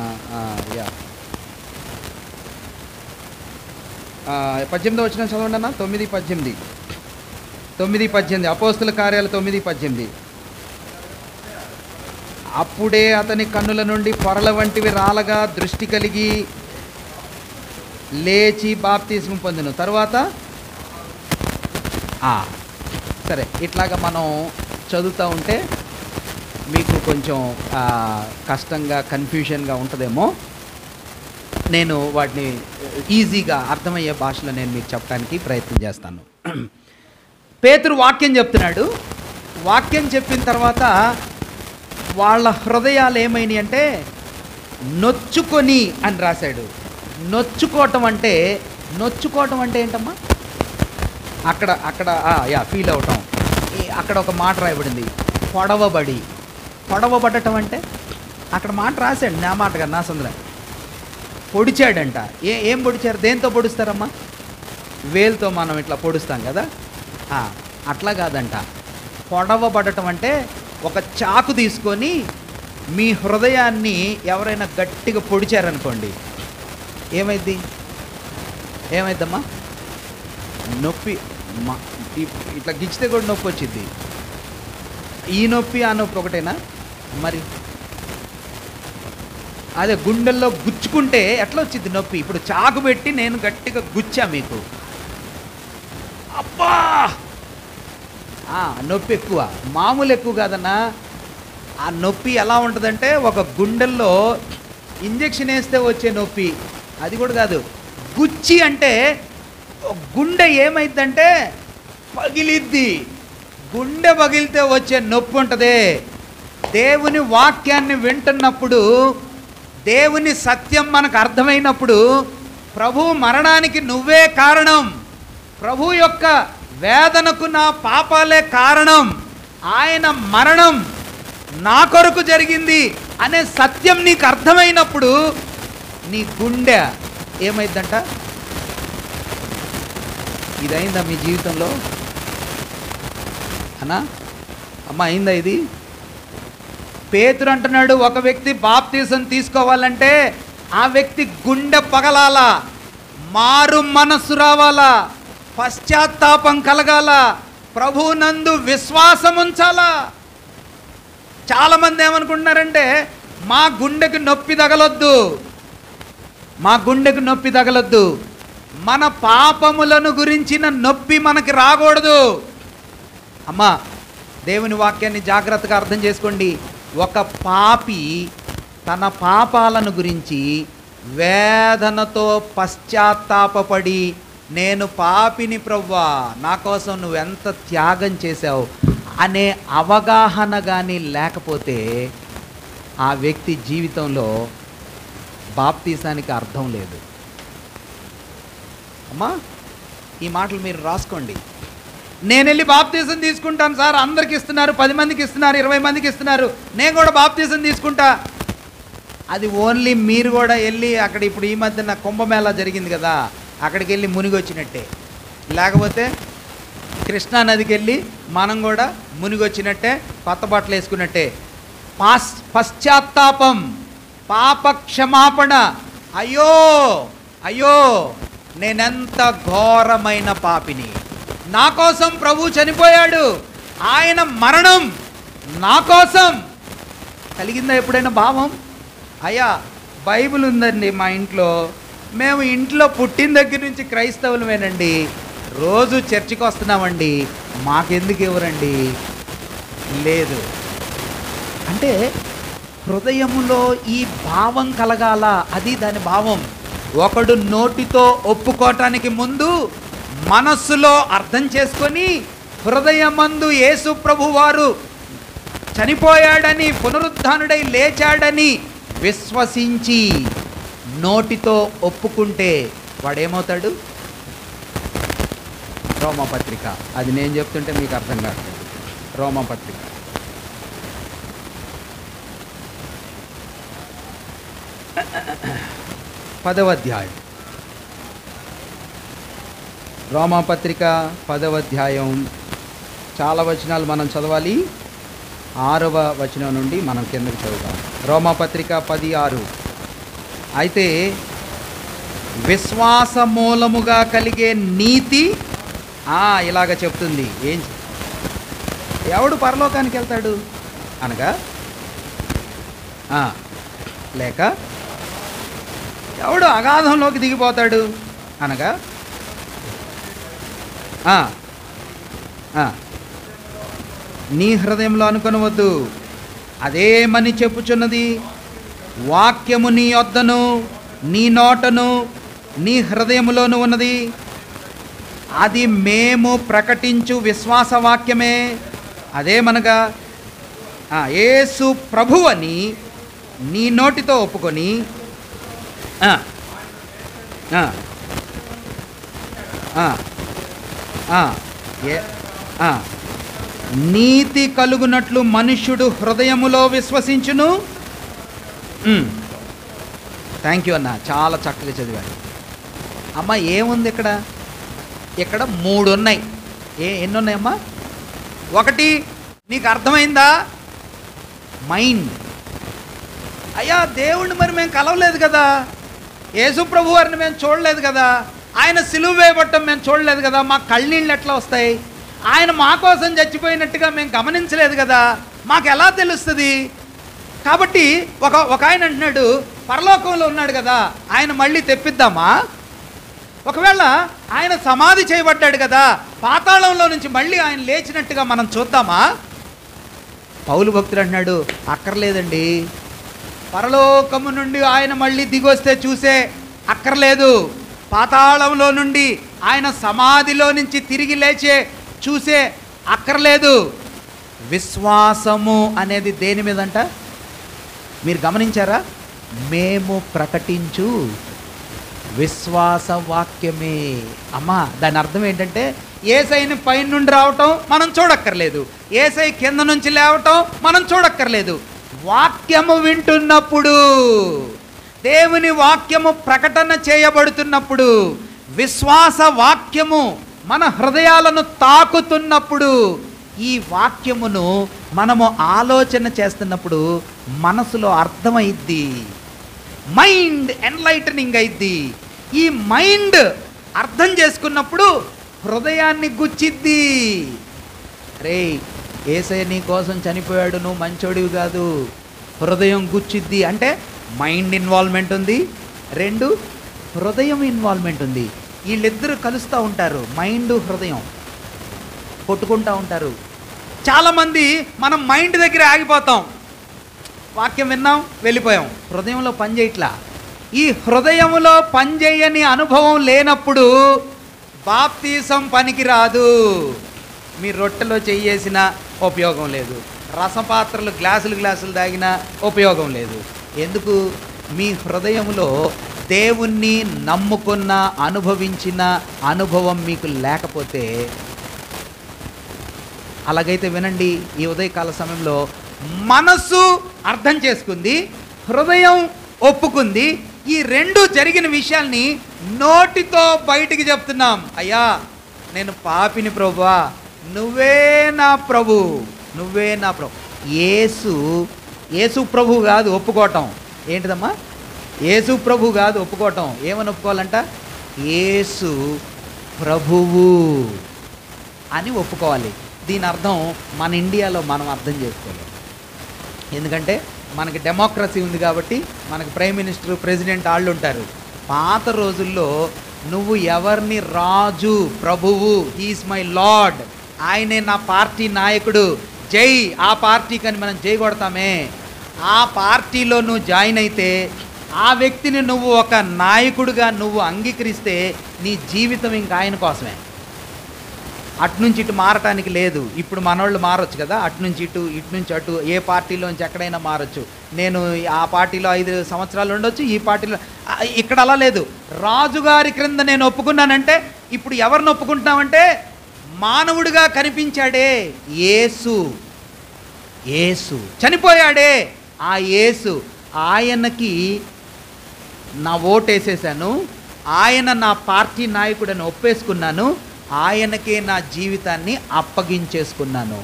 18వ వచనం చదవండి అన్న. 9:18 అపోస్తుల కార్యాలు 9:18. అప్పుడే అతని కన్నుల నుండి పొరల వంటివి రాలగా దృష్టి కలిగి లేచి బాప్తిస్మం పొందెను. తర్వాత సరే, ఇట్లాగా మనం చదువుతూ ఉంటే మీకు కొంచెం కష్టంగా, కన్ఫ్యూషన్గా ఉంటుందేమో. నేను వాటిని ఈజీగా అర్థమయ్యే భాషలో నేను మీకు చెప్పడానికి ప్రయత్నం చేస్తాను. పేతురు వాక్యం చెప్తున్నాడు. వాక్యం చెప్పిన తర్వాత వాళ్ళ హృదయాలు ఏమైనాయి అంటే నొచ్చుకొని అని రాశాడు. నొచ్చుకోవటం అంటే ఏంటమ్మా? అక్కడ ఫీల్ అవటం. అక్కడ ఒక మాట రాయబడింది, పొడవబడటం అంటే అక్కడ మాట రాశాడు. నా మాట కదా, నా సందులో పొడిచాడంట. ఏం పొడిచారు? దేంతో పొడుస్తారమ్మా? వేలుతో మనం ఇట్లా పొడుస్తాం కదా, అట్లా కాదంట. పొడవబడటం అంటే ఒక చాకు తీసుకొని మీ హృదయాన్ని ఎవరైనా గట్టిగా పొడిచారనుకోండి, ఏమైద్దమ్మా? నొప్పి. ఇట్లా గిచ్చితే కూడా నొప్పి వచ్చింది. ఈ నొప్పి ఆ నొప్పి ఒకటేనా? మరి అదే గుండెల్లో గుచ్చుకుంటే ఎట్లా వచ్చింది నొప్పి? ఇప్పుడు చాకు పెట్టి నేను గట్టిగా గుచ్చా మీకు, అబ్బా నొప్పి ఎక్కువ, మామూలు ఎక్కువ కాదన్నా. ఆ నొప్పి ఎలా ఉంటుందంటే ఒక గుండెల్లో ఇంజెక్షన్ వేస్తే వచ్చే నొప్పి, అది కూడా కాదు. గుచ్చి అంటే గుండె ఏమైందంటే పగిలిద్ది. గుండె పగిలితే వచ్చే నొప్పి ఉంటుంది. దేవుని వాక్యాన్ని వింటున్నప్పుడు, దేవుని సత్యం మనకు అర్థమైనప్పుడు, ప్రభు మరణానికి నువ్వే కారణం, ప్రభు యొక్క వేదనకు నా పాపాలే కారణం, ఆయన మరణం నా కొరకు జరిగింది అనే సత్యం నీకు అర్థమైనప్పుడు నీ గుండె ఏమైందంట? ఇదైందా మీ జీవితంలో అన్నా? అమ్మ, అయిందా ఇది? పేతురు అంటున్నాడు, ఒక వ్యక్తి బాప్తిసం తీసుకోవాలంటే ఆ వ్యక్తి గుండె పగలాలా, మారు మనస్సు రావాలా, పశ్చాత్తాపం కలగాల, ప్రభునందు విశ్వాసం ఉంచాలా. చాలామంది ఏమనుకుంటున్నారంటే మా గుండెకు నొప్పి తగలొద్దు, మన పాపములను గురించిన నొప్పి మనకి రాకూడదు. అమ్మా, దేవుని వాక్యాన్ని జాగ్రత్తగా అర్థం చేసుకోండి. ఒక పాపి తన పాపాలను గురించి వేదనతో పశ్చాత్తాపపడి, నేను పాపిని ప్రభువా, నా కోసం నువ్వెంత త్యాగం చేశావు అనే అవగాహన కానీ లేకపోతే ఆ వ్యక్తి జీవితంలో బాప్తీసానికి అర్థం లేదు. అమ్మా, ఈ మాటలు మీరు రాసుకోండి. నేను వెళ్ళి బాప్తీసం తీసుకుంటాను సార్, అందరికి ఇస్తున్నారు, 10 మందికి ఇస్తున్నారు, 20 మందికి ఇస్తున్నారు, నేను కూడా బాప్తీసం తీసుకుంటా. అది ఓన్లీ మీరు కూడా వెళ్ళి అక్కడ ఇప్పుడు ఈ మధ్యన కుంభమేళా జరిగింది కదా, అక్కడికి వెళ్ళి మునిగి వచ్చినట్టే. లేకపోతే కృష్ణా నదికి వెళ్ళి మనం కూడా మునిగి వచ్చినట్టే, కొత్త బట్టలు వేసుకున్నట్టే. పశ్చాత్తాపం, పాప క్షమాపణ. అయ్యో అయ్యో, నేనెంత ఘోరమైన పాపిని, నా కోసం ప్రభు చనిపోయాడు, ఆయన మరణం నా కోసం. కలిగిందా ఎప్పుడైనా భావం? అయ్యా, బైబిల్ ఉందండి మా ఇంట్లో, మేము ఇంట్లో పుట్టిన దగ్గర నుంచి క్రైస్తవులమేనండి, రోజు చర్చికి వస్తున్నామండి, మాకెందుకు ఇవ్వరండి? లేదు అంటే హృదయములో ఈ భావం కలగాల. అది దాని భావం. ఒకడు నోటితో ఒప్పుకోవటానికి ముందు మనస్సులో అర్థం చేసుకొని, హృదయమందు యేసు ప్రభువారు చనిపోయాడని, పునరుద్ధానుడై లేచాడని విశ్వసించి నోటితో ఒప్పుకుంటే వాడేమవుతాడు? రోమపత్రిక, అది నేను చెప్తుంటే మీకు అర్థం కాదు. రోమపత్రిక 10వ అధ్యాయం, రోమపత్రిక 10వ అధ్యాయం చాలా వచనాలు మనం చదవాలి. 6వ వచనం నుండి మనం కిందకి చదువుదాం. రోమపత్రిక 10:6. అయితే విశ్వాస మూలముగా కలిగే నీతి ఇలాగ చెప్తుంది. ఎవడు పరలోకానికి వెళ్తాడు అనగా, లేక ఎవడు అగాధంలోకి దిగిపోతాడు అనగా, నీ హృదయంలో అనుకొనవద్దు, అదేమని చెప్పుచున్నది, వాక్యము నీ యొద్దను, నీ నోటను, నీ హృదయములోను ఉన్నది, అది మేము ప్రకటించు విశ్వాస వాక్యమే. అదేమనగా, యేసు ప్రభువని నీ నోటితో ఒప్పుకొని నీతి కలుగునట్లు మనుష్యుడు హృదయములో విశ్వసించును. థ్యాంక్ యూ అన్న, చాలా చక్కగా చదివాడు. అమ్మ, ఏముంది ఇక్కడ? ఇక్కడ 3 ఉన్నాయి. ఎన్ని ఉన్నాయమ్మా? 1, నీకు అర్థమైందా? మైండ్. అయ్యా, దేవుణ్ణి మరి మేము కలవలేదు కదా, యేసు ప్రభు వారిని మేము చూడలేదు కదా, ఆయన సిలువ వేయబట్టం మేము చూడలేదు కదా, మా కళ్ళనీళ్ళు ఎట్లా వస్తాయి? ఆయన మా కోసం చచ్చిపోయినట్టుగా మేము గమనించలేదు కదా, మాకు ఎలా తెలుస్తుంది? కాబట్టి ఒక ఆయన అంటున్నాడు, పరలోకంలో ఉన్నాడు కదా, ఆయన మళ్ళీ తెప్పిద్దామా? ఒకవేళ ఆయన సమాధి చేయబడ్డాడు కదా, పాతాళంలో నుంచి మళ్ళీ ఆయన లేచినట్టుగా మనం చూద్దామా? పౌలు భక్తుడు అంటున్నాడు, అక్కర్లేదండి, పరలోకము నుండి ఆయన మళ్ళీ దిగొస్తే చూసే అక్కర్లేదు, పాతాళంలో నుండి ఆయన సమాధిలో నుంచి తిరిగి లేచే చూసే అక్కర్లేదు. విశ్వాసము అనేది దేని మీదంట మీరు గమనించారా? మేము ప్రకటించు విశ్వాస వాక్యమే. అమ్మా, దాని అర్థం ఏంటంటే, యేసయ్యని పైన నుండి రావటం మనం చూడక్కర్లేదు, యేసయ్య కింద నుంచి లేవటం మనం చూడక్కర్లేదు. వాక్యము వింటున్నప్పుడు, దేవుని వాక్యము ప్రకటన చేయబడుతున్నప్పుడు, విశ్వాస వాక్యము మన హృదయాలను తాకుతున్నప్పుడు, ఈ వాక్యమును మనము ఆలోచన చేస్తున్నప్పుడు మనసులో అర్థమైద్ది, మైండ్ ఎన్లైటనింగ్ అయిద్ది. ఈ మైండ్ అర్థం చేసుకున్నప్పుడు హృదయాన్ని గుచ్చిద్ది. రే, యేసయ్య నీ కోసం చనిపోయాడు, నువ్వు మంచోడివి కాదు. హృదయం గుచ్చిద్ది అంటే మైండ్ ఇన్వాల్వ్మెంట్ ఉంది, 2 హృదయం ఇన్వాల్వ్మెంట్ ఉంది. వీళ్ళిద్దరూ కలుస్తూ ఉంటారు. మైండ్ హృదయం కొట్టుకుంటూ ఉంటారు. చాలామంది మనం మైండ్ దగ్గర ఆగిపోతాం, వాక్యం విన్నాం వెళ్ళిపోయాం, హృదయంలో పని చేయట్లా. ఈ హృదయంలో పనిచేయని అనుభవం లేనప్పుడు బాప్తీసం పనికిరాదు. మీ రొట్టెలో చెయ్యేసిన ఉపయోగం లేదు, రసపాత్రలు గ్లాసులు తాగినా ఉపయోగం లేదు. ఎందుకు? మీ హృదయంలో దేవుణ్ణి నమ్ముకున్న అనుభవించిన అనుభవం మీకు లేకపోతే. అలాగైతే వినండి, ఈ ఉదయకాల సమయంలో మనస్సు అర్థం చేసుకుంది, హృదయం ఒప్పుకుంది. ఈ రెండు జరిగిన విషయాల్ని నోటితో బయటికి చెప్తున్నాం. అయ్యా నేను పాపిని ప్రభువా, నువ్వే నా ప్రభు, నువ్వే నా ప్రభు. యేసు ప్రభు కాదు ఒప్పుకోవటం. ఏంటిదమ్మా? యేసు ప్రభు కాదు ఒప్పుకోవటం. ఏమని ఒప్పుకోవాలంట? యేసు ప్రభువు అని ఒప్పుకోవాలి. దీని అర్థం మన ఇండియాలో మనం అర్థం చేసుకోవాలి. ఎందుకంటే మనకి డెమోక్రసీ ఉంది కాబట్టి మనకు ప్రైమ్ మినిస్టర్, ప్రెసిడెంట్ వాళ్ళు ఉంటారు. పాత రోజుల్లో నువ్వు ఎవరిని రాజు, ప్రభువు, హీస్ మై లార్డ్, ఆయనే నా పార్టీ నాయకుడు, జై ఆ పార్టీకి అని మనం జై కొడతామే. ఆ పార్టీలో నువ్వు జాయిన్ అయితే, ఆ వ్యక్తిని నువ్వు ఒక నాయకుడిగా నువ్వు అంగీకరిస్తే నీ జీవితం ఇంకా ఆయన కోసమే. అటునుంచి ఇటు మారటానికి లేదు. ఇప్పుడు మనోళ్ళు మారొచ్చు కదా, అటునుంచి ఇటు, ఇటు నుంచి అటు, ఏ పార్టీలోంచి ఎక్కడైనా మారొచ్చు. నేను ఆ పార్టీలో 5 సంవత్సరాలు ఉండొచ్చు, ఈ పార్టీలో. ఇక్కడ అలా లేదు. రాజుగారి క్రింద నేను ఒప్పుకున్నానంటే, ఇప్పుడు ఎవరిని ఒప్పుకుంటున్నామంటే మానవుడిగా కనిపించాడే యేసు, యేసు చనిపోయాడే ఆ యేసు, ఆయనకి నా ఓటేసేసాను, ఆయన నా పార్టీ నాయకుడని ఒప్పేసుకున్నాను, ఆయనకే నా జీవితాన్ని అప్పగించేసుకున్నాను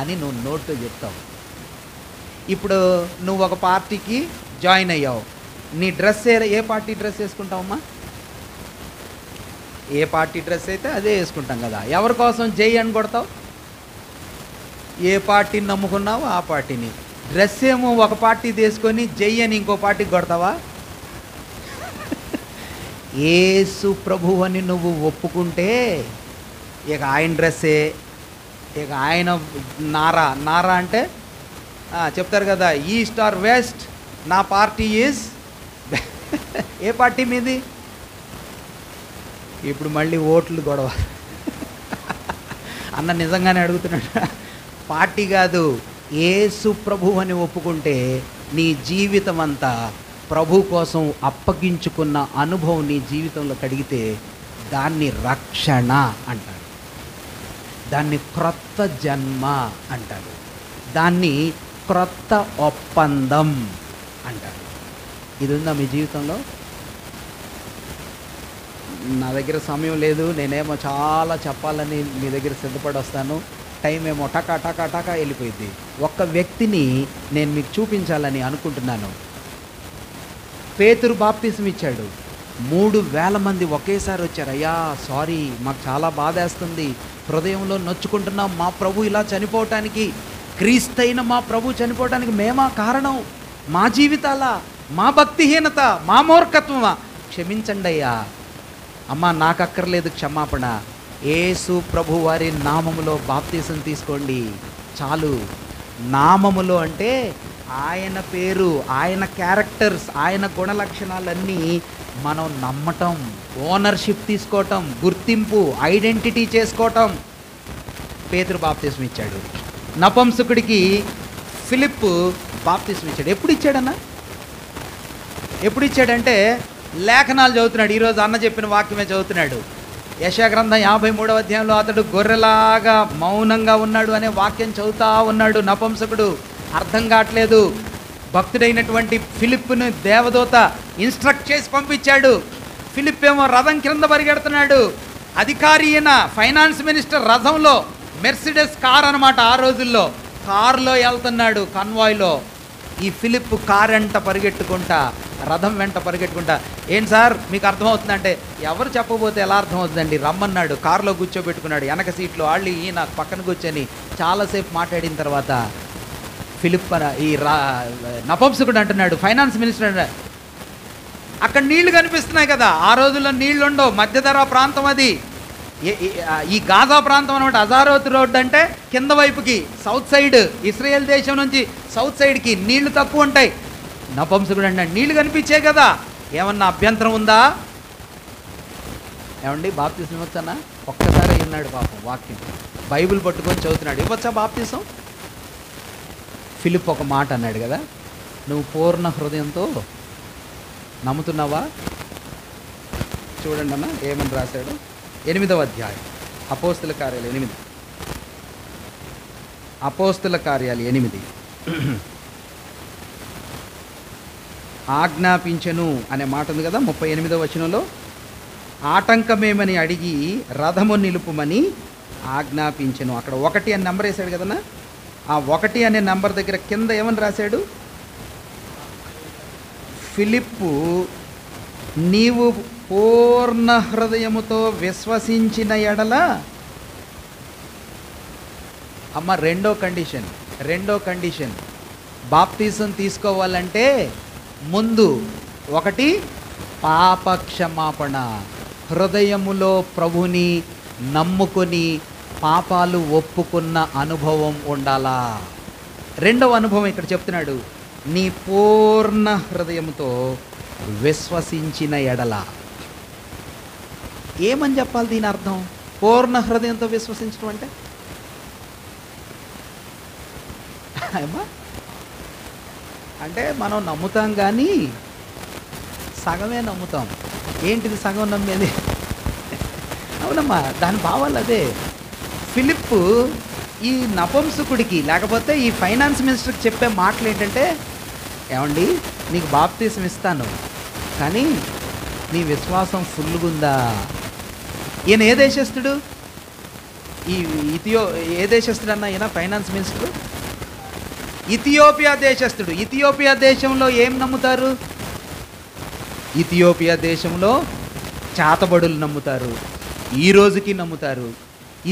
అని నువ్వు నోట్తో చెప్తావు. ఇప్పుడు నువ్వు ఒక పార్టీకి జాయిన్ అయ్యావు, నీ డ్రెస్ ఏ పార్టీ డ్రెస్ వేసుకుంటావమ్మా? ఏ పార్టీ డ్రెస్ అయితే అదే వేసుకుంటాం కదా. ఎవరి కోసం జై అని కొడతావు? ఏ పార్టీని నమ్ముకున్నావు ఆ పార్టీని. డ్రెస్ ఏమో ఒక పార్టీ తీసుకొని జై అని ఇంకో పార్టీకి కొడతావా? యేసు ప్రభు అని నువ్వు ఒప్పుకుంటే ఇక ఆయన డ్రెస్సే, ఇక ఆయన నారా అంటే చెప్తారు కదా, ఈస్ట్ ఆర్ వెస్ట్, నా పార్టీ ఈజ్. ఏ పార్టీ మీది? ఇప్పుడు మళ్ళీ ఓట్లు గొడవ. అన్న నిజంగానే అడుగుతున్నాడు. పార్టీ కాదు, యేసు ప్రభు అని ఒప్పుకుంటే నీ జీవితం అంతా ప్రభు కోసం అప్పగించుకున్న అనుభవం నీ జీవితంలో కలిగితే దాన్ని రక్షణ అంటారు, దాన్ని క్రొత్త జన్మ అంటారు, దాన్ని క్రొత్త ఒప్పందం అంటారు. ఇది ఉందా మీ జీవితంలో? నా దగ్గర సమయం లేదు, నేనేమో చాలా చెప్పాలని మీ దగ్గర సిద్ధపడి వస్తాను, టైం ఏమో టకా టకా టకా వెళ్ళిపోయింది. ఒక్క వ్యక్తిని నేను మీకు చూపించాలని అనుకుంటున్నాను. పేతురు బాప్తిసం ఇచ్చాడు, 3,000 మంది ఒకేసారి వచ్చారు. అయ్యా సారీ, మాకు చాలా బాధేస్తుంది, హృదయంలో నొచ్చుకుంటున్నాం, మా ప్రభు ఇలా చనిపోవటానికి, క్రీస్తైన మా ప్రభు చనిపోవటానికి మేమా కారణం, మా జీవితాల, మా భక్తిహీనత, మా మూర్ఖత్వమా, క్షమించండి అయ్యా. అమ్మ నాకు అక్కర్లేదు క్షమాపణ, యేసు ప్రభు వారి నామములో బాప్తిసం తీసుకోండి చాలు. నామములో అంటే ఆయన పేరు, ఆయన క్యారెక్టర్స్, ఆయన గుణలక్షణాలన్నీ మనం నమ్మటం, ఓనర్షిప్ తీసుకోవటం, గుర్తింపు, ఐడెంటిటీ చేసుకోవటం. పేతురు బాప్తిసం ఇచ్చాడు. నపుంసకుడికి ఫిలిప్ బాప్తిసం ఇచ్చాడు. ఎప్పుడు ఇచ్చాడన్నా? ఎప్పుడు ఇచ్చాడంటే లేఖనాలు చదువుతున్నాడు. ఈరోజు అన్న చెప్పిన వాక్యమే చదువుతున్నాడు. యెషయా గ్రంథం 53వ అధ్యాయంలో అతడు గొర్రెలాగా మౌనంగా ఉన్నాడు అనే వాక్యం చదువుతా ఉన్నాడు. నపుంసకుడు అర్థం కావట్లేదు. భక్తుడైనటువంటి ఫిలిప్ను దేవదూత ఇన్స్ట్రక్ట్ చేసి పంపించాడు. ఫిలిప్ ఏమో రథం క్రింద పరిగెడుతున్నాడు. అధికారి అయిన ఫైనాన్స్ మినిస్టర్ రథంలో, మెర్సిడెస్ కార్ అనమాట ఆ రోజుల్లో, కారులో వెళ్తున్నాడు కన్వాయ్లో. ఈ ఫిలిప్ కార్ వెంట పరిగెట్టుకుంటా, రథం వెంట పరిగెట్టుకుంటా. ఏం సార్ మీకు అర్థమవుతుందంటే, ఎవరు చెప్పబోతే ఎలా అర్థమవుతుందండి, రమ్మన్నాడు, కారులో కూర్చోబెట్టుకున్నాడు, వెనక సీట్లో వాళ్ళు ఈయన పక్కన కూర్చొని చాలాసేపు మాట్లాడిన తర్వాత ఫిలిప్ ఈ నపుంసకుడు అంటున్నాడు, ఫైనాన్స్ మినిస్టర్ అక్కడ నీళ్లు కనిపిస్తున్నాయి కదా. ఆ రోజుల్లో నీళ్లు ఉండవు, మధ్యధరా ప్రాంతం అది. ఈ గాజా ప్రాంతం అనమాట. అజారోత్ రోడ్ అంటే కింద వైపుకి సౌత్ సైడ్, ఇస్రాయేల్ దేశం నుంచి సౌత్ సైడ్కి నీళ్లు తక్కువ ఉంటాయి. నపుంసకుడు అంటే నీళ్లు కనిపించే కదా, ఏమన్నా అభ్యంతరం ఉందా? ఏమండి బాప్తిసం ఇవ్వచ్చన్నా? ఒక్కసారి విన్నాడు పాపం వాక్యం, బైబిల్ పట్టుకొని చదువుతున్నాడు. ఇవ్వచ్చా బాప్తిసం? ఫిలిప్ ఒక మాట అన్నాడు కదా, నువ్వు పూర్ణ హృదయంతో నమ్ముతున్నావా? చూడండి అన్న ఏమని రాశాడు. 8వ అధ్యాయం అపోస్తుల కార్యాలు 8, అపోస్తుల కార్యాలు 8 ఆజ్ఞాపించెను అనే మాట ఉంది కదా 38వ వచనంలో. ఆటంకమేమని అడిగి రథము నిలుపుమని ఆజ్ఞాపించెను. అక్కడ 1 అని నెంబర్ వేశాడు కదన్నా. ఆ 1 అనే నెంబర్ దగ్గర కింద ఏమని రాశాడు? ఫిలిప్పు నీవు పూర్ణ హృదయముతో విశ్వసించిన ఎడల, అమ్మ రెండో కండిషన్ బాప్తిసం తీసుకోవాలంటే ముందు 1 పాపక్షమాపణ, హృదయములో ప్రభుని నమ్ముకొని పాపాలు ఒప్పుకున్న అనుభవం ఉండాలా. రెండవ అనుభవం ఇక్కడ చెప్తున్నాడు, నీ పూర్ణ హృదయముతో విశ్వసించిన ఎడల. ఏమని చెప్పాలి దీని అర్థం? పూర్ణ హృదయంతో విశ్వసించడం అంటే అంటే మనం నమ్ముతాం కానీ సగమే నమ్ముతాం. ఏంటిది సగం నమ్మేది? అవునమ్మా, దాని భావాలు అదే. ఫిలిప్పు ఈ నపుంసకుడికి లేకపోతే ఈ ఫైనాన్స్ మినిస్టర్కి చెప్పే మాటలు ఏంటంటే, ఏమండి నీకు బాప్తీసం ఇస్తాను కానీ నీ విశ్వాసం ఫుల్లుగుందా? ఈయన ఏ దేశస్తుడు? ఏ దేశస్తుడు అన్న ఈయన ఫైనాన్స్ మినిస్టర్? ఇథియోపియా దేశస్తుడు. ఇథియోపియా దేశంలో ఏం నమ్ముతారు? ఇథియోపియా దేశంలో చాతబడులు నమ్ముతారు, ఈ రోజుకి నమ్ముతారు.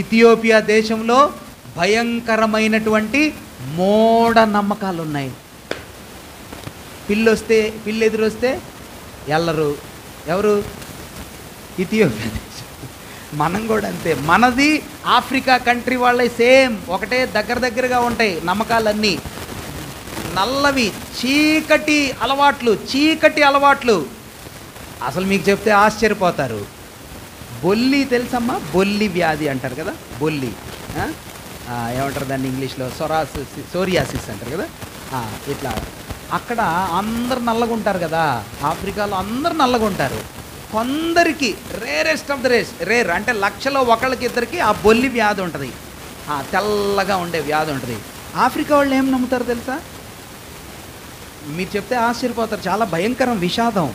ఇథియోపియా దేశంలో భయంకరమైనటువంటి మూఢ నమ్మకాలు ఉన్నాయి. పిల్లి ఎదురొస్తే ఎల్లరు. ఎవరు? ఇథియోపియా దేశం. మనం కూడా అంతే. మనది ఆఫ్రికా కంట్రీ వాళ్ళే సేమ్, ఒకటే దగ్గరగా ఉంటాయి నమ్మకాలన్నీ. నల్లవి చీకటి అలవాట్లు. అసలు మీకు చెప్తే ఆశ్చర్యపోతారు. బొల్లి తెలుసమ్మా? బొల్లి వ్యాధి అంటారు కదా, బొల్లి. ఏమంటారు దాన్ని ఇంగ్లీష్లో? సోరియాసిస్ అంటారు కదా. ఇట్లా అక్కడ అందరు నల్లగా ఉంటారు కదా, ఆఫ్రికాలో అందరు నల్లగా ఉంటారు. కొందరికి రేరెస్ట్ ఆఫ్ ద రేర్ అంటే 1,00,000లో 1-2 ఆ బొల్లి వ్యాధి ఉంటుంది, తెల్లగా ఉండే వ్యాధి ఉంటుంది. ఆఫ్రికా వాళ్ళు ఏం నమ్ముతారు తెలుసా? మీరు చెప్తే ఆశ్చర్యపోతారు, చాలా భయంకరం, విషాదం.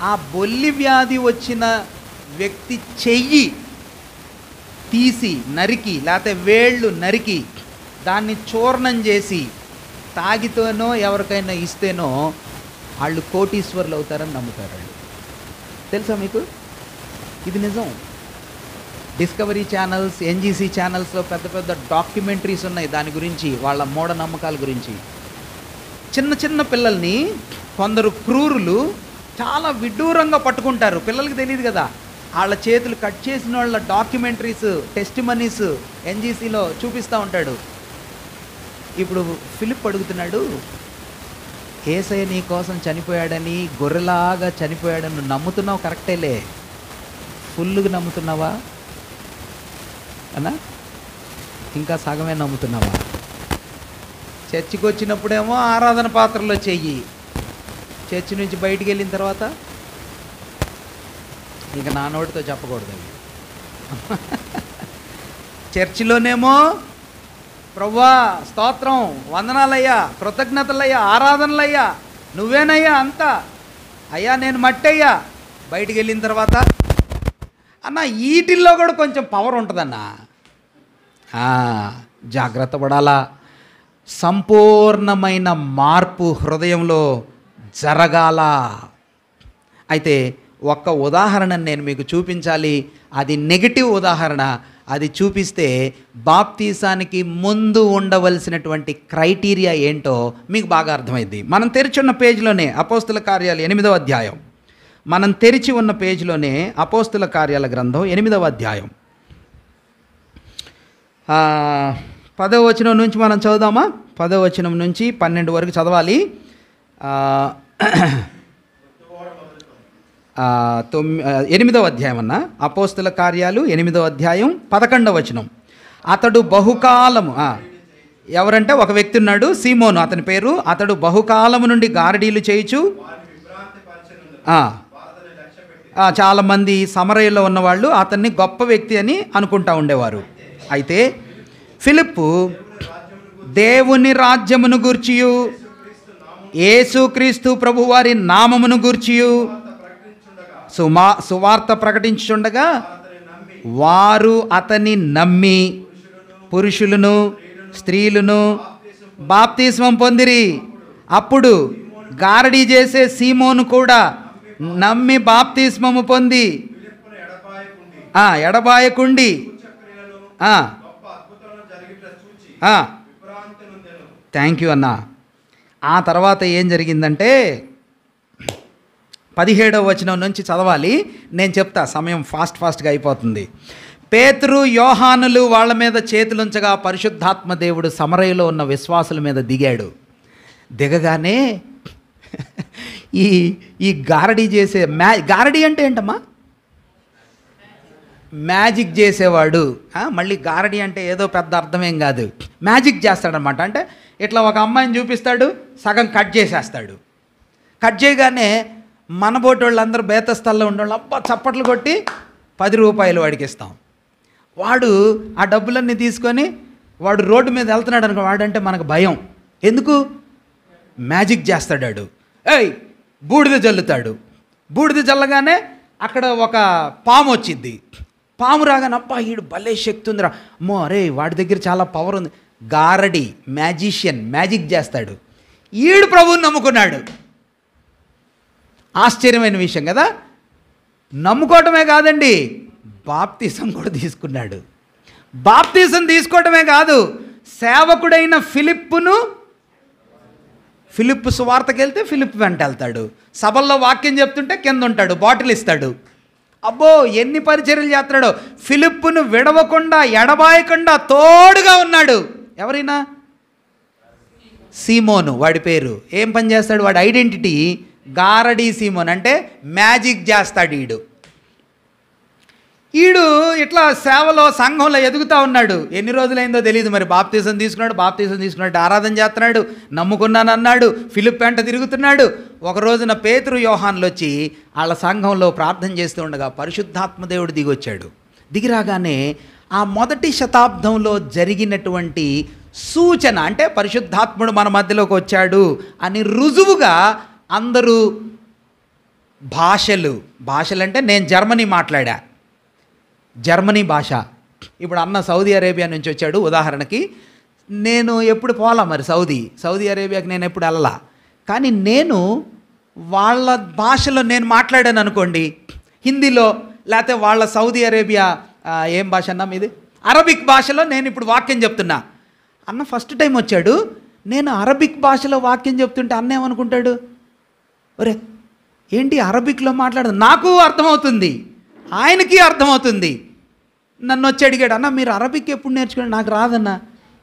ఆ బొల్లి వ్యాధి వచ్చిన వ్యక్తి చెయ్యి తీసి నరికి, లేకపోతే వేళ్ళు నరికి దాన్ని చూర్ణం చేసి తాగితేనో ఎవరికైనా ఇస్తేనో వాళ్ళు కోటీశ్వర్లు అవుతారని నమ్ముతారు వాళ్ళు. తెలుసా మీకు? ఇది నిజం. డిస్కవరీ ఛానల్స్, ఎన్జీసీ ఛానల్స్లో పెద్ద డాక్యుమెంటరీస్ ఉన్నాయి దాని గురించి, వాళ్ళ మూఢనమ్మకాల గురించి. చిన్న పిల్లల్ని కొందరు క్రూరులు చాలా విడ్డూరంగా పట్టుకుంటారు. పిల్లలకి తెలియదు కదా, వాళ్ళ చేతులు కట్ చేసిన వాళ్ళ డాక్యుమెంటరీస్, టెస్టిమనీస్ ఎన్జీసీలో చూపిస్తూ ఉంటాడు. ఇప్పుడు ఫిలిప్ అడుగుతున్నాడు, యేసయ్య నీ కోసం చనిపోయాడని, గొర్రెలాగా చనిపోయాడని నువ్వు నమ్ముతున్నావు, కరెక్టేలే, ఫుల్గా నమ్ముతున్నావా అన్నా? ఇంకా సగమే నమ్ముతున్నావా? చర్చికి వచ్చినప్పుడేమో ఆరాధన పాత్రలో చెయ్యి, చర్చి నుంచి బయటికి వెళ్ళిన తర్వాత ఇంకా నా నోటితో చెప్పకూడదు అవి. చర్చిలోనేమో ప్రభువా స్తోత్రం, వందనాలయ్యా, కృతజ్ఞతలయ్యా, ఆరాధనలయ్యా, నువ్వేనయ్యా అంతా, అయ్యా నేను మట్టయ్యా. బయటికి వెళ్ళిన తర్వాత అన్న వీటిల్లో కూడా కొంచెం పవర్ ఉంటుందన్న, జాగ్రత్త పడాలా. సంపూర్ణమైన మార్పు హృదయంలో జరగాల. అయితే ఒక్క ఉదాహరణ నేను మీకు చూపించాలి, అది నెగిటివ్ ఉదాహరణ. అది చూపిస్తే బాప్తీసానికి ముందు ఉండవలసినటువంటి క్రైటీరియా ఏంటో మీకు బాగా అర్థమైంది. మనం తెరిచున్న పేజీలోనే అపోస్తుల కార్యాలు 8వ అధ్యాయం మనం తెరిచి ఉన్న పేజీలోనే అపోస్తుల కార్యాల గ్రంథం 8వ అధ్యాయం 10వ వచనం నుంచి మనం చదువుదామా? 10వ వచనం నుంచి 12 వరకు చదవాలి. 8వ అధ్యాయం అన్న, అపోస్తుల కార్యాలు 8వ అధ్యాయం 11వ వచనం. అతడు బహుకాలము, ఎవరంటే ఒక వ్యక్తి ఉన్నాడు, సీమోను అతని పేరు. అతడు బహుకాలము నుండి గారడీలు చేయుచు, చాలామంది సమరయలో ఉన్నవాళ్ళు అతన్ని గొప్ప వ్యక్తి అని అనుకుంటా ఉండేవారు. అయితే ఫిలిప్పు దేవుని రాజ్యమును గూర్చియు యేసుక్రీస్తు ప్రభువారి నామమును గూర్చియు సువార్త ప్రకటించుచుండగా వారు అతని నమ్మి పురుషులను స్త్రీలను బాప్తిస్మం పొందిరి. అప్పుడు గారడీ చేసే సీమోను కూడా నమ్మి బాప్తిస్మము పొంది ఎడబాయకుండి థ్యాంక్ యూ అన్న. ఆ తర్వాత ఏం జరిగిందంటే 17వ వచనం నుంచి చదవాలి, నేను చెప్తా, సమయం ఫాస్ట్గా అయిపోతుంది. పేతురు యోహానులు వాళ్ళ మీద చేతులుంచగా పరిశుద్ధాత్మ దేవుడు సమరయలో ఉన్న విశ్వాసుల మీద దిగాడు. దిగగానే ఈ గారడీ చేసే గారడీ అంటే ఏంటమ్మా? మ్యాజిక్ చేసేవాడు. మళ్ళీ గారడీ అంటే ఏదో పెద్ద అర్థమేం కాదు, మ్యాజిక్ చేస్తాడనమాట. అంటే ఇట్లా ఒక అమ్మాయిని చూపిస్తాడు, సగం కట్ చేసేస్తాడు. కట్ చేయగానే మనబోటి వాళ్ళందరూ బేతస్థల్లో ఉండేవాళ్ళు అబ్బా చప్పట్లు కొట్టి 10 రూపాయలు వాడికి ఇస్తాం. వాడు ఆ డబ్బులన్నీ తీసుకొని వాడు రోడ్డు మీద వెళ్తున్నాడు అనుకో, వాడంటే మనకు భయం. ఎందుకు? మ్యాజిక్ చేస్తాడు. బూడిద జల్లుతాడు. బూడిద జల్లగానే అక్కడ ఒక పాము వచ్చింది. పాము రాగానే అబ్బా ఈడు భలే శక్తి ఉందిరా, అమ్మో అరే వాడి దగ్గర చాలా పవర్ ఉంది. గారడి, మ్యాజిషియన్, మ్యాజిక్ చేస్తాడు. ఈడు ప్రభువుని నమ్ముకున్నాడు. ఆశ్చర్యమైన విషయం కదా. నమ్ముకోవటమే కాదండి, బాప్తిసం కూడా తీసుకున్నాడు. బాప్తిసం తీసుకోవటమే కాదు, సేవకుడైన ఫిలిప్పు సువార్తకి వెళ్తే ఫిలిప్ వెంట వెళ్తాడు. సభల్లో వాక్యం చెప్తుంటే కింద ఉంటాడు, బాటిల్ ఇస్తాడు. అబ్బో ఎన్ని పరిచర్యలు చేస్తాడో. ఫిలిప్పును విడవకుండా ఎడబాయకుండా తోడుగా ఉన్నాడు. ఎవరైనా? సీమోను వాడి పేరు. ఏం పని చేస్తాడు? వాడి ఐడెంటిటీ గారడీ సీమోన్, అంటే మ్యాజిక్ చేస్తాడు. ఈడు ఇట్లా సేవలో సంఘంలో ఎదుగుతూ ఉన్నాడు. ఎన్ని రోజులైందో తెలియదు మరి. బాప్తిసం తీసుకున్నాడు, ఆరాధన చేస్తున్నాడు, నమ్ముకున్నాను అన్నాడు, ఫిలిప్ వెంట తిరుగుతున్నాడు. ఒక రోజున పేతురు యోహానులు వచ్చి వాళ్ళ సంఘంలో ప్రార్థన చేస్తూ ఉండగా పరిశుద్ధాత్మ దేవుడు దిగొచ్చాడు. దిగిరాగానే ఆ మొదటి శతాబ్దంలో జరిగినటువంటి సూచన, అంటే పరిశుద్ధాత్ముడు మన మధ్యలోకి వచ్చాడు అని రుజువుగా అందరూ భాషలు అంటే నేను జర్మనీ మాట్లాడా, జర్మనీ భాష. ఇప్పుడు అన్న సౌదీ అరేబియా నుంచి వచ్చాడు ఉదాహరణకి. నేను ఎప్పుడు పోలా మరి సౌదీ అరేబియాకి నేను ఎప్పుడు వెళ్ళలా. కానీ నేను వాళ్ళ భాషలో నేను మాట్లాడాను అనుకోండి, హిందీలో, లేకపోతే వాళ్ళ సౌదీ అరేబియా ఏం భాష అన్నా మీది, అరబిక్ భాషలో నేను ఇప్పుడు వాక్యం చెప్తున్నా. అన్న ఫస్ట్ టైం వచ్చాడు, నేను అరబిక్ భాషలో వాక్యం చెప్తుంటే అన్న ఏమనుకుంటాడు? ఒరే ఏంటి అరబిక్లో మాట్లాడదు? నాకు అర్థమవుతుంది, ఆయనకి అర్థమవుతుంది. నన్ను వచ్చి అడిగాడు, అన్న మీరు అరబిక్ ఎప్పుడు నేర్చుకున్నాడు? నాకు రాదన్న.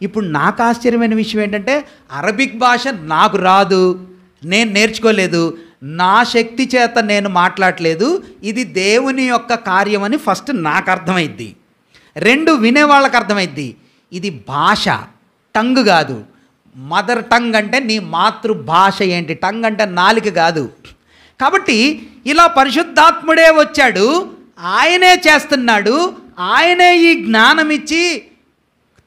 ఇప్పుడు నాకు ఆశ్చర్యమైన విషయం ఏంటంటే అరబిక్ భాష నాకు రాదు, నేను నేర్చుకోలేదు, నా శక్తి చేత నేను మాట్లాడలేదు, ఇది దేవుని యొక్క కార్యం అని ఫస్ట్ నాకు అర్థమైద్ది. 2 వినేవాళ్ళకి అర్థమైద్ది. ఇది భాష, టంగ్ కాదు. మదర్ టంగ్ అంటే నీ మాతృభాష ఏంటి, టంగ్ అంటే నాలుక కాదు. కాబట్టి ఇలా పరిశుద్ధాత్ముడే వచ్చాడు, ఆయనే చేస్తున్నాడు, ఆయనే ఈ జ్ఞానం ఇచ్చి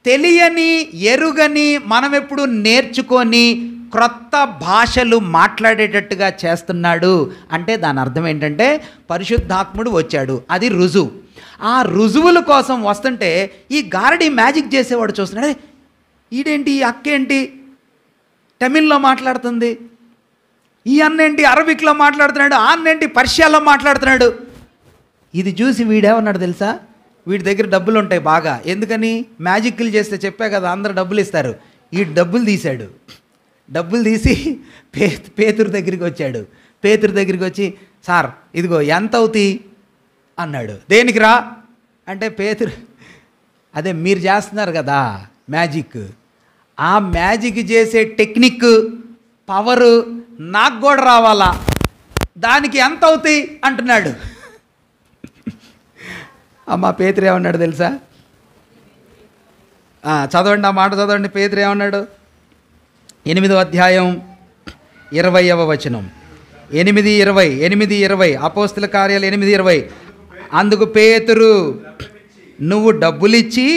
తెలియని ఎరుగని మనం ఎప్పుడు నేర్చుకొని క్రొత్త భాషలు మాట్లాడేటట్టుగా చేస్తున్నాడు. అంటే దాని అర్థం ఏంటంటే పరిశుద్ధాత్ముడు వచ్చాడు, అది రుజువు. ఆ రుజువుల కోసం వస్తుంటే ఈ గారడీ మ్యాజిక్ చేసేవాడు చూస్తున్నాడు, ఈడేంటి ఈ అక్కేంటి తమిళ్లో మాట్లాడుతుంది, ఈ అన్నేంటి అరబిక్లో మాట్లాడుతున్నాడు, ఆ అన్నేంటి పర్షియాలో మాట్లాడుతున్నాడు. ఇది చూసి వీడేమన్నాడు తెలుసా? వీడి దగ్గర డబ్బులు ఉంటాయి బాగా. ఎందుకని? మ్యాజిక్లు చేస్తే చెప్పా కదా అందరు డబ్బులు ఇస్తారు. ఈ డబ్బులు తీశాడు. డబ్బులు తీసి పేతురు దగ్గరికి వచ్చాడు. పేతురు దగ్గరికి వచ్చి, సార్ ఇదిగో ఎంత అవుతాయి అన్నాడు. దేనికి రా అంటే పేతురు, అదే మీరు చేస్తున్నారు కదా మ్యాజిక్, ఆ మ్యాజిక్ చేసే టెక్నిక్ పవరు నాకు కూడా రావాలా, దానికి ఎంత అవుతాయి అంటున్నాడు. అమ్మ పేతురు ఏమన్నాడు తెలుసా? చదవండి, ఆ మాట చదవండి. పేతురు ఏమన్నాడు? 8వ అధ్యాయం 20వ వచనం. 8:20 అపోస్తల కార్యాలు 8:20. అందుకు పేతురు, నువ్వు డబ్బులిచ్చి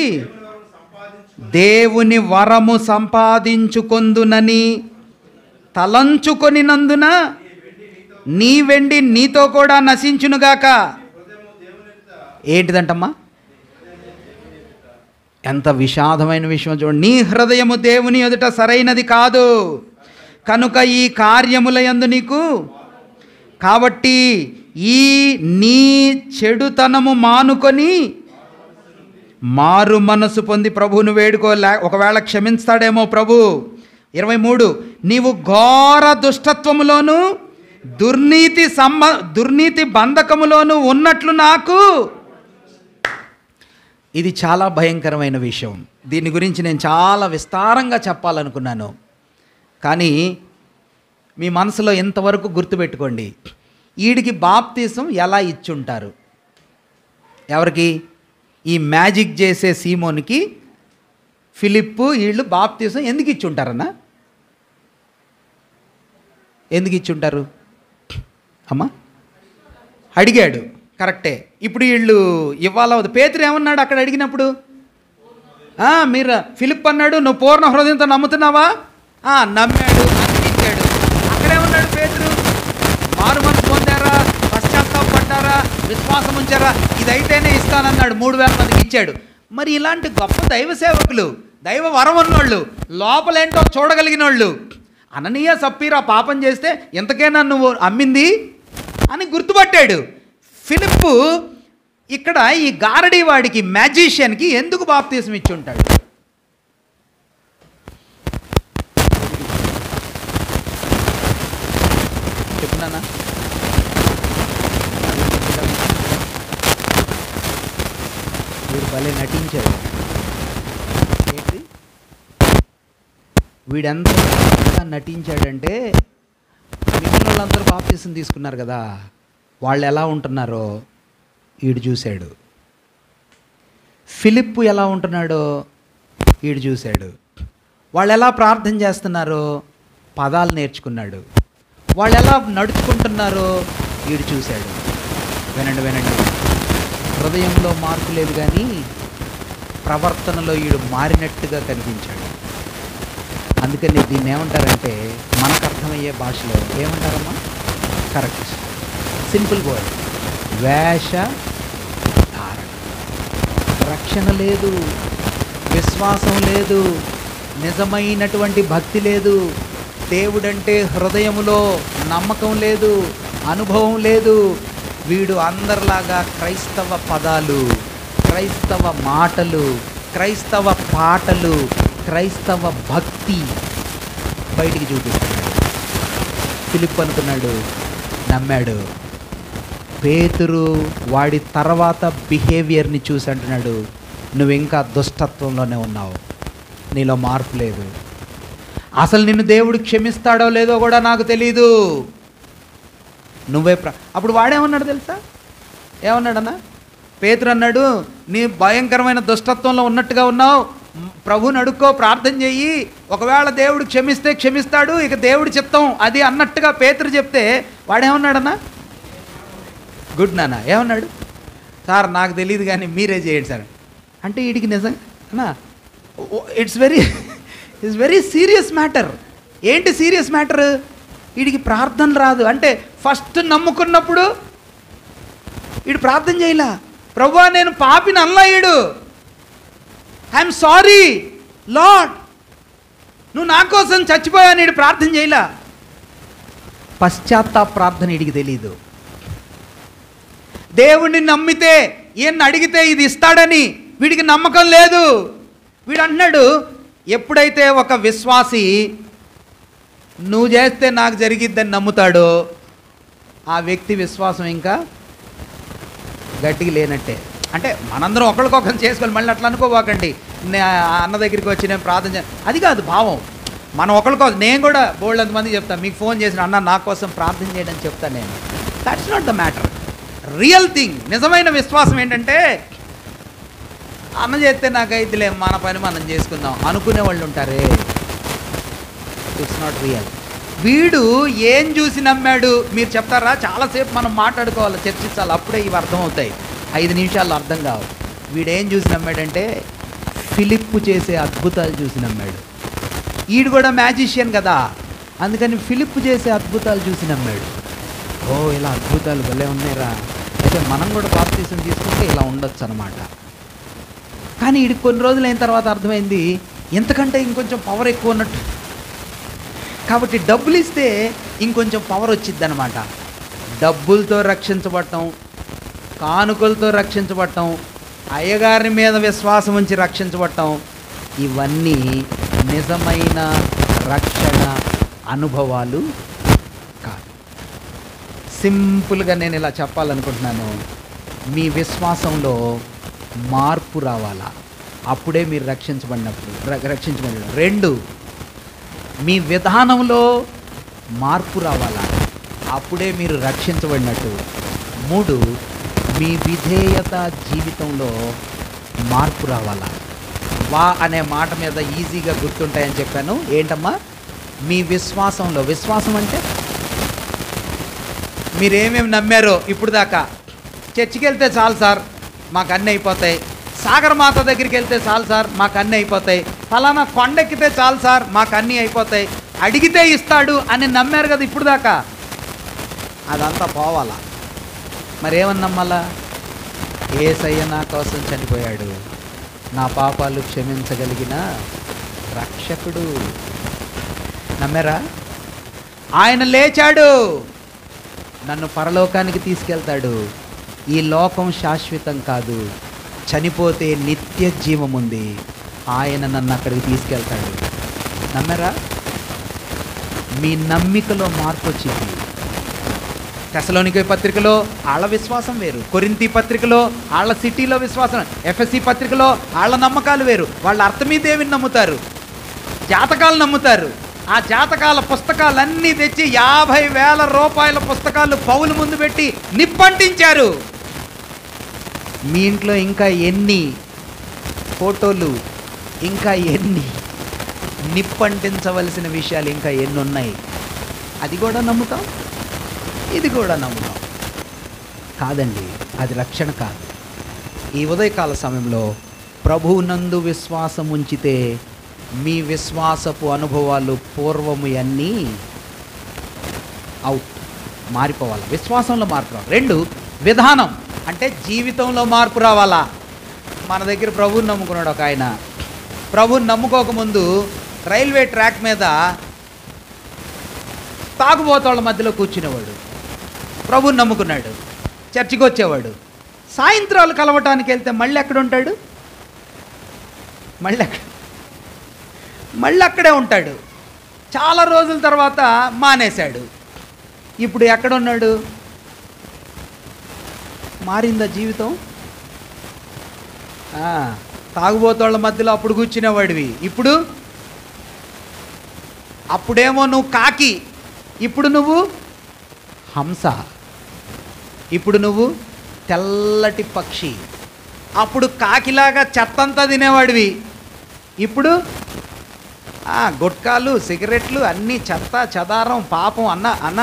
దేవుని వరము సంపాదించుకొందునని తలంచుకొనినందున నీ వెండి నీతో కూడా నశించునుగాక. ఏంటిదంటమ్మా? ఎంత విషాదమైన విషయం చూడండి. నీ హృదయము దేవుని ఎదుట సరైనది కాదు కనుక ఈ కార్యముల యందు నీకు, కాబట్టి ఈ నీ చెడుతనము మానుకొని మారు మనసు పొంది ప్రభువును వేడుకో, ఒకవేళ క్షమిస్తాడేమో ప్రభు. 23, నీవు ఘోర దుష్టత్వములోను దుర్నీతి బంధకములోను ఉన్నట్లు నాకు. ఇది చాలా భయంకరమైన విషయం. దీని గురించి నేను చాలా విస్తారంగా చెప్పాలనుకున్నాను, కానీ మీ మనసులో ఇంతవరకు గుర్తుపెట్టుకోండి. వీడికి బాప్తీసం ఎలా ఇచ్చుంటారు? ఎవరికి? ఈ మ్యాజిక్ చేసే సీమోనికి ఫిలిప్పు వీళ్ళు బాప్తీసం ఎందుకు ఇచ్చుంటారన్నా? ఎందుకు ఇచ్చుంటారు అమ్మా? అడిగాడు, కరెక్టే. ఇప్పుడు వీళ్ళు ఇవ్వాల. పేతురు ఏమన్నాడు అక్కడ అడిగినప్పుడు? మీరు ఫిలిప్ అన్నాడు, నువ్వు పూర్ణ హృదయంతో నమ్ముతున్నావా? నమ్మాడు, ఇచ్చాడు. అక్కడేమన్నాడు పేతురు? మారు మనసు పొందారా, పశ్చాత్తాపడ్డారా, విశ్వాసం ఉంచారా, ఇదైతేనే ఇస్తానన్నాడు. 3000 మందికి ఇచ్చాడు. మరి ఇలాంటి గొప్ప దైవ సేవకులు, దైవ వరం ఉన్నోళ్ళు, లోపలేంటో చూడగలిగిన వాళ్ళు, అననీయ సప్పీరా పాపం చేస్తే ఎంతకైనా నువ్వు అమ్మింది అని గుర్తుపట్టాడు. ఫిలిప్పు ఇక్కడ ఈ గారడీ వాడికి, మ్యాజిషియన్కి ఎందుకు బాప్తీసం ఇచ్చి ఉంటాడు? చెప్పున్నానా? వీడు భలే నటించాడు. ఏంటి వీడెంత నటించాడంటే, మిగిలిన వాళ్ళందరూ బాప్తీసం తీసుకున్నారు కదా, వాళ్ళు ఎలా ఉంటున్నారో వీడు చూశాడు. ఫిలిప్పు ఎలా ఉంటున్నాడో వీడు చూశాడు. వాళ్ళు ఎలా ప్రార్థన చేస్తున్నారో పదాలు నేర్చుకున్నాడు. వాళ్ళు ఎలా నడుచుకుంటున్నారో వీడు చూశాడు. వినండి, హృదయంలో మార్పు లేదు కానీ ప్రవర్తనలో వీడు మారినట్టుగా కనిపించాడు. అందుకని దీన్ని ఏమంటారంటే, మనకు అర్థమయ్యే భాషలో ఏమంటారమ్మా? కరెక్ట్, సింపుల్ వర్డ్, వేషధారణ. రక్షణ లేదు, విశ్వాసం లేదు, నిజమైనటువంటి భక్తి లేదు, దేవుడంటే హృదయములో నమ్మకం లేదు, అనుభవం లేదు. వీడు అందరిలాగా క్రైస్తవ పదాలు, క్రైస్తవ మాటలు, క్రైస్తవ పాటలు, క్రైస్తవ భక్తి బయటికి చూపిస్తున్నాడు. ఫిలిప్ అనుకున్నాడు, నమ్మాడు. పేతురు వాడి తర్వాత బిహేవియర్ని చూసి అంటున్నాడు, నువ్వు ఇంకా దుష్టత్వంలోనే ఉన్నావు, నీలో మార్పు లేదు, అసలు నిన్ను దేవుడు క్షమిస్తాడో లేదో కూడా నాకు తెలీదు, నువ్వే అప్పుడు వాడేమన్నాడు తెలుసా? ఏమన్నాడన్నా? పేతురు అన్నాడు, నీ భయంకరమైన దుష్టత్వంలో ఉన్నట్టుగా ఉన్నావు, ప్రభుని అడుక్కో, ప్రార్థన చెయ్యి, ఒకవేళ దేవుడు క్షమిస్తే క్షమిస్తాడు, ఇక దేవుడి చిత్తం అది అన్నట్టుగా పేతురు చెప్తే వాడేమన్నాడన్నా? గుడ్ నాన్న. ఏమన్నాడు? సార్ నాకు తెలియదు కానీ మీరే చేయండి సార్ అంటే. వీడికి నిజంగా ఇట్స్ వెరీ సీరియస్ మ్యాటర్. ఏంటి సీరియస్ మ్యాటర్? వీడికి ప్రార్థన రాదు. అంటే ఫస్ట్ నమ్ముకున్నప్పుడు వీడు ప్రార్థన చేయలా, ప్రభువా నేను పాపిని అన్లాయుడు, ఐఎమ్ సారీ లార్డ్, నువ్వు నా కోసం చచ్చిపోయావు, వీడు ప్రార్థన చేయలా. పశ్చాత్తాప ప్రార్థన వీడికి తెలీదు. దేవుణ్ణి నమ్మితే, ఈయన్ని అడిగితే ఇది ఇస్తాడని వీడికి నమ్మకం లేదు. వీడు అంటున్నాడు, ఎప్పుడైతే ఒక విశ్వాసి నువ్వు చేస్తే నాకు జరిగిద్దని నమ్ముతాడో ఆ వ్యక్తి విశ్వాసం ఇంకా గట్టిగా లేనట్టే. అంటే మనందరం ఒకరికొకరు చేసుకోవాలి, మళ్ళీ అట్లా అనుకోవాకండి. అన్న దగ్గరికి వచ్చి నేను ప్రార్థన అది కాదు భావం. మనం ఒకరికొకరు, నేను కూడా బోల్డ్ మంది చెప్తాను, మీకు ఫోన్ చేసిన అన్న నా కోసం ప్రార్థన చేయడం చెప్తాను నేను. That's not the matter. Real thing, నిజమైన విశ్వాసం ఏంటంటే అన్న చేస్తే నాకైతే మన పని మనం చేసుకుందాం అనుకునే వాళ్ళు ఉంటారే. It's not real. వీడు ఏం చూసి నమ్మాడు మీరు చెప్తారా? చాలాసేపు మనం మాట్లాడుకోవాలి, చర్చించాలి, అప్పుడే ఇవి అర్థమవుతాయి. 5 నిమిషాల్లో అర్థం కావు. వీడేం చూసి నమ్మాడంటే ఫిలిప్పు చేసే అద్భుతాలు చూసి నమ్మాడు. వీడు కూడా మ్యాజిషియన్ కదా, అందుకని ఫిలిప్పు చేసే అద్భుతాలు చూసి నమ్మాడు. ఓ ఇలా అద్భుతాలు భలే ఉన్నాయిరా, అయితే మనం కూడా బాప్తీసం తీసుకుంటే ఇలా ఉండొచ్చు అనమాట. కానీ వీడికి కొన్ని రోజులు అయిన తర్వాత అర్థమైంది ఎంతకంటే ఇంకొంచెం పవర్ ఎక్కువ ఉన్నట్టు. కాబట్టి డబ్బులు ఇస్తే ఇంకొంచెం పవర్ వచ్చిద్ది అనమాట. డబ్బులతో రక్షించబడటం, కానుకలతో రక్షించబడటం, అయ్యగారి మీద విశ్వాసం ఉంచి రక్షించబడటం, ఇవన్నీ నిజమైన రక్షణ అనుభవాలు కాదు. సింపుల్గా నేను ఇలా చెప్పాలనుకుంటున్నాను, మీ విశ్వాసంలో మార్పు రావాలా, అప్పుడే మీరు రక్షించబడినప్పుడు. 2, మీ విధానంలో మార్పు రావాలా, అప్పుడే మీరు రక్షించబడినట్టు. 3, మీ విధేయత జీవితంలో మార్పు రావాలా. వా అనే మాట మీద ఈజీగా గుర్తుంటాయని చెప్పాను. ఏంటమ్మా? మీ విశ్వాసంలో, విశ్వాసం అంటే మీరేమేమి నమ్మారో ఇప్పుడు దాకా. చర్చికి వెళ్తే చాలు సార్ మాకు అన్నీ అయిపోతాయి, సాగర్ మాత దగ్గరికి వెళ్తే చాలు సార్ మాకు అన్నీ అయిపోతాయి, ఫలానా కొండెక్కితే చాలు సార్ మాకు అన్నీ అయిపోతాయి, అడిగితే ఇస్తాడు అని నమ్మారు కదా ఇప్పుడు దాకా. అదంతా పోవాలా. మరేమని నమ్మాలా? యేసయ్య నా కోసం చనిపోయాడు, నా పాపాలు క్షమించగలిగిన రక్షకుడు. నమ్మారా? ఆయన లేచాడు, నన్ను పరలోకానికి తీసుకెళ్తాడు. ఈ లోకం శాశ్వతం కాదు, చనిపోతే నిత్య జీవం ఉంది, ఆయన నన్ను అక్కడికి తీసుకెళ్తాడు. నమ్మారా? మీ నమ్మికలో మార్పు వచ్చింది. తెసలోనికే పత్రికలో వాళ్ళ విశ్వాసం వేరు, కొరింథీ పత్రికలో వాళ్ళ సిటీలో విశ్వాసం, ఎఫ్ఎస్సి పత్రికలో వాళ్ళ నమ్మకాలు వేరు. వాళ్ళ అర్థమీ దేవుని నమ్ముతారు, జాతకాలు నమ్ముతారు. ఆ జాతకాల పుస్తకాలన్నీ తెచ్చి 50,000 రూపాయల పుస్తకాలు పౌలు ముందు పెట్టి నిప్పంటించారు. మీ ఇంట్లో ఇంకా ఎన్ని ఫోటోలు, ఇంకా ఎన్ని నిప్పంటించవలసిన విషయాలు ఇంకా ఎన్ని ఉన్నాయి. అది కూడా నమ్ముతాం, ఇది కూడా నమ్ముతాం. కాదండి, అది రక్షణ కాదు. ఈ ఉదయకాల సమయంలో ప్రభువునందు విశ్వాసం ఉంచితే మీ విశ్వాసపు అనుభవాలు పూర్వము అన్నీ అవుట్, మారిపోవాలి. విశ్వాసంలో మార్పు రావాలి. 2, విధానం అంటే జీవితంలో మార్పు రావాలా. మన దగ్గర ప్రభువుని నమ్ముకున్నాడు ఒక ఆయన. ప్రభువుని నమ్ముకోకముందు రైల్వే ట్రాక్ మీద తాగుబోతోళ్ళ మధ్యలో కూర్చునేవాడు. ప్రభువుని నమ్ముకున్నాడు, చర్చికి వచ్చేవాడు. సాయంత్రాలు కలవటానికి వెళ్తే మళ్ళీ ఎక్కడ ఉంటాడు? మళ్ళీ అక్కడే ఉంటాడు. చాలా రోజుల తర్వాత మానేశాడు. ఇప్పుడు ఎక్కడున్నాడు? మారిందా జీవితం? తాగుబోతోళ్ళ మధ్యలో అప్పుడు కూర్చునేవాడివి, ఇప్పుడు అప్పుడేమో నువ్వు కాకి, ఇప్పుడు నువ్వు హంస, ఇప్పుడు నువ్వు తెల్లటి పక్షి. అప్పుడు కాకిలాగా చెత్తంతా తినేవాడివి, ఇప్పుడు గుట్కాలు, సిగరెట్లు, అన్నీ చెత్త చెదారం, పాపం. అన్న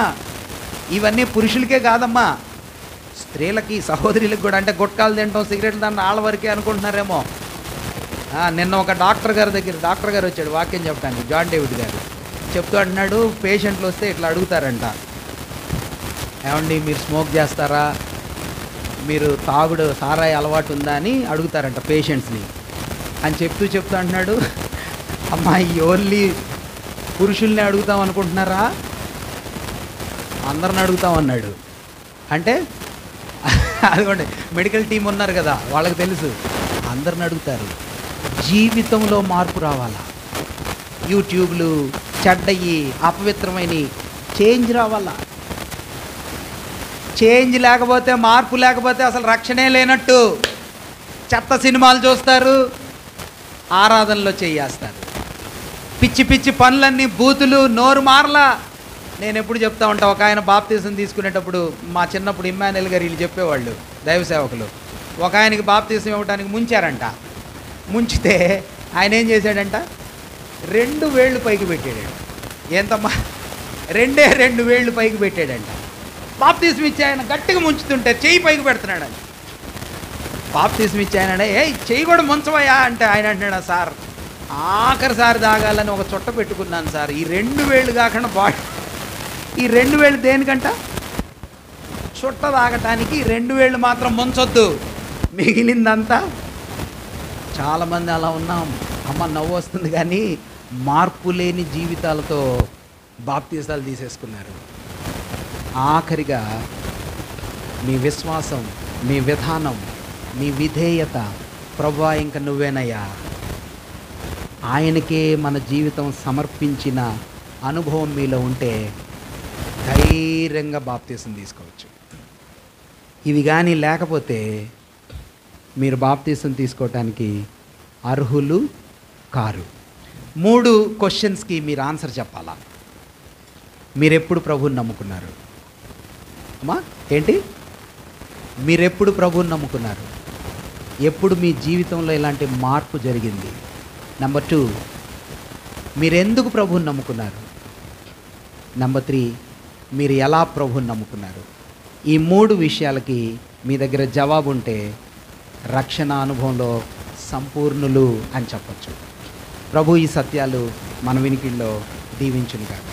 ఇవన్నీ పురుషులకే కాదమ్మా, స్త్రీలకి, సహోదరులకు కూడా. అంటే గుట్కాలు తింటాం, సిగరెట్లు తింటాం వాళ్ళ వరకే అనుకుంటున్నారేమో. నిన్న ఒక డాక్టర్ గారు వచ్చాడు వాక్యం చెప్పడానికి, జాన్ డేవిడ్ గారు. చెప్తూ అంటున్నాడు, పేషెంట్లు వస్తే ఇట్లా అడుగుతారంట, ఏమండి మీరు స్మోక్ చేస్తారా, మీరు తాగుడు సారాయి అలవాటు ఉందా అని అడుగుతారంట పేషెంట్స్ని అని చెప్తూ అంటున్నాడు, అమ్మాయి ఓన్లీ పురుషుల్ని అడుగుతాం అనుకుంటున్నారా, అందరిని అడుగుతామన్నాడు. అంటే అదిగోండి మెడికల్ టీం ఉన్నారు కదా, వాళ్ళకి తెలుసు, అందరిని అడుగుతారు. జీవితంలో మార్పు రావాలా. యూట్యూబ్లు చెడ్డయి, అపవిత్రమైన చేంజ్ రావాలా. చేంజ్ లేకపోతే, మార్పు లేకపోతే అసలు రక్షణే లేనట్టు. చెత్త సినిమాలు చూస్తారు, ఆరాధనలో చేయేస్తారు, పిచ్చి పిచ్చి పనులన్నీ, బూతులు, నోరు మారలా. నేను ఎప్పుడు చెప్తా ఉంటా, ఒక ఆయన బాప్తీసం తీసుకునేటప్పుడు, మా చిన్నప్పుడు ఇమ్మానుయేల్ గారు వీళ్ళు చెప్పేవాళ్ళు, దైవ సేవకులు, ఒక ఆయనకి బాప్తీసం ఇవ్వడానికి ముంచారంట. ముంచితే ఆయన ఏం చేశాడంట, 2 వేళ్ళు పైకి పెట్టాడు. ఎంతమ్మా, 2 వేళ్ళు పైకి పెట్టాడంట. బాప్తీసం ఇచ్చి ఆయన గట్టిగా ముంచుతుంటే చెయ్యి పైకి పెడుతున్నాడు. బాప్తీసం ఇచ్చి ఆయన, ఏ చెయ్యి కూడా ముంచవయ్యా అంటే ఆయన అంటున్నాడు, సార్ ఆఖరిసారి తాగాలని ఒక చుట్ట పెట్టుకున్నాను సార్, ఈ 2 వేళ్ళు కాకుండా బాడీ, ఈ 2 వేళ్ళు దేనికంట, చుట్ట తాగటానికి 2 వేళ్ళు మాత్రం ముంచొద్దు, మిగిలిందంతా. చాలామంది అలా ఉన్నాం. అమ్మ నవ్వు వస్తుంది, కానీ మార్పు లేని జీవితాలతో బాప్తీసాలు తీసేసుకున్నారు. ఆఖరిగా మీ విశ్వాసం, మీ విధానం, మీ విధేయత, ప్రభువా ఇంక నువ్వేనయ్యా, ఆయనకే మన జీవితం సమర్పించిన అనుభవం మీలో ఉంటే ధైర్యంగా బాప్తీసం తీసుకోవచ్చు. ఇవి కానీ లేకపోతే మీరు బాప్తీసం తీసుకోవటానికి అర్హులు కారు. 3 క్వశ్చన్స్కి మీరు ఆన్సర్ చెప్పాలా. మీరెప్పుడు ప్రభువుని నమ్ముకున్నారు? అమ్మా ఏంటి, మీరెప్పుడు ప్రభువుని నమ్ముకున్నారు? ఎప్పుడు మీ జీవితంలో ఇలాంటి మార్పు జరిగింది? నెంబర్ 2, మీరెందుకు ప్రభువుని నమ్ముకున్నారు? నెంబర్ 3, మీరు ఎలా ప్రభువుని నమ్ముకున్నారు? ఈ 3 విషయాలకి మీ దగ్గర జవాబు ఉంటే రక్షణ అనుభవంలో సంపూర్ణులు అని చెప్పచ్చు. ప్రభు ఈ సత్యాలు మన వినికిడిలో దీవించునుగాక.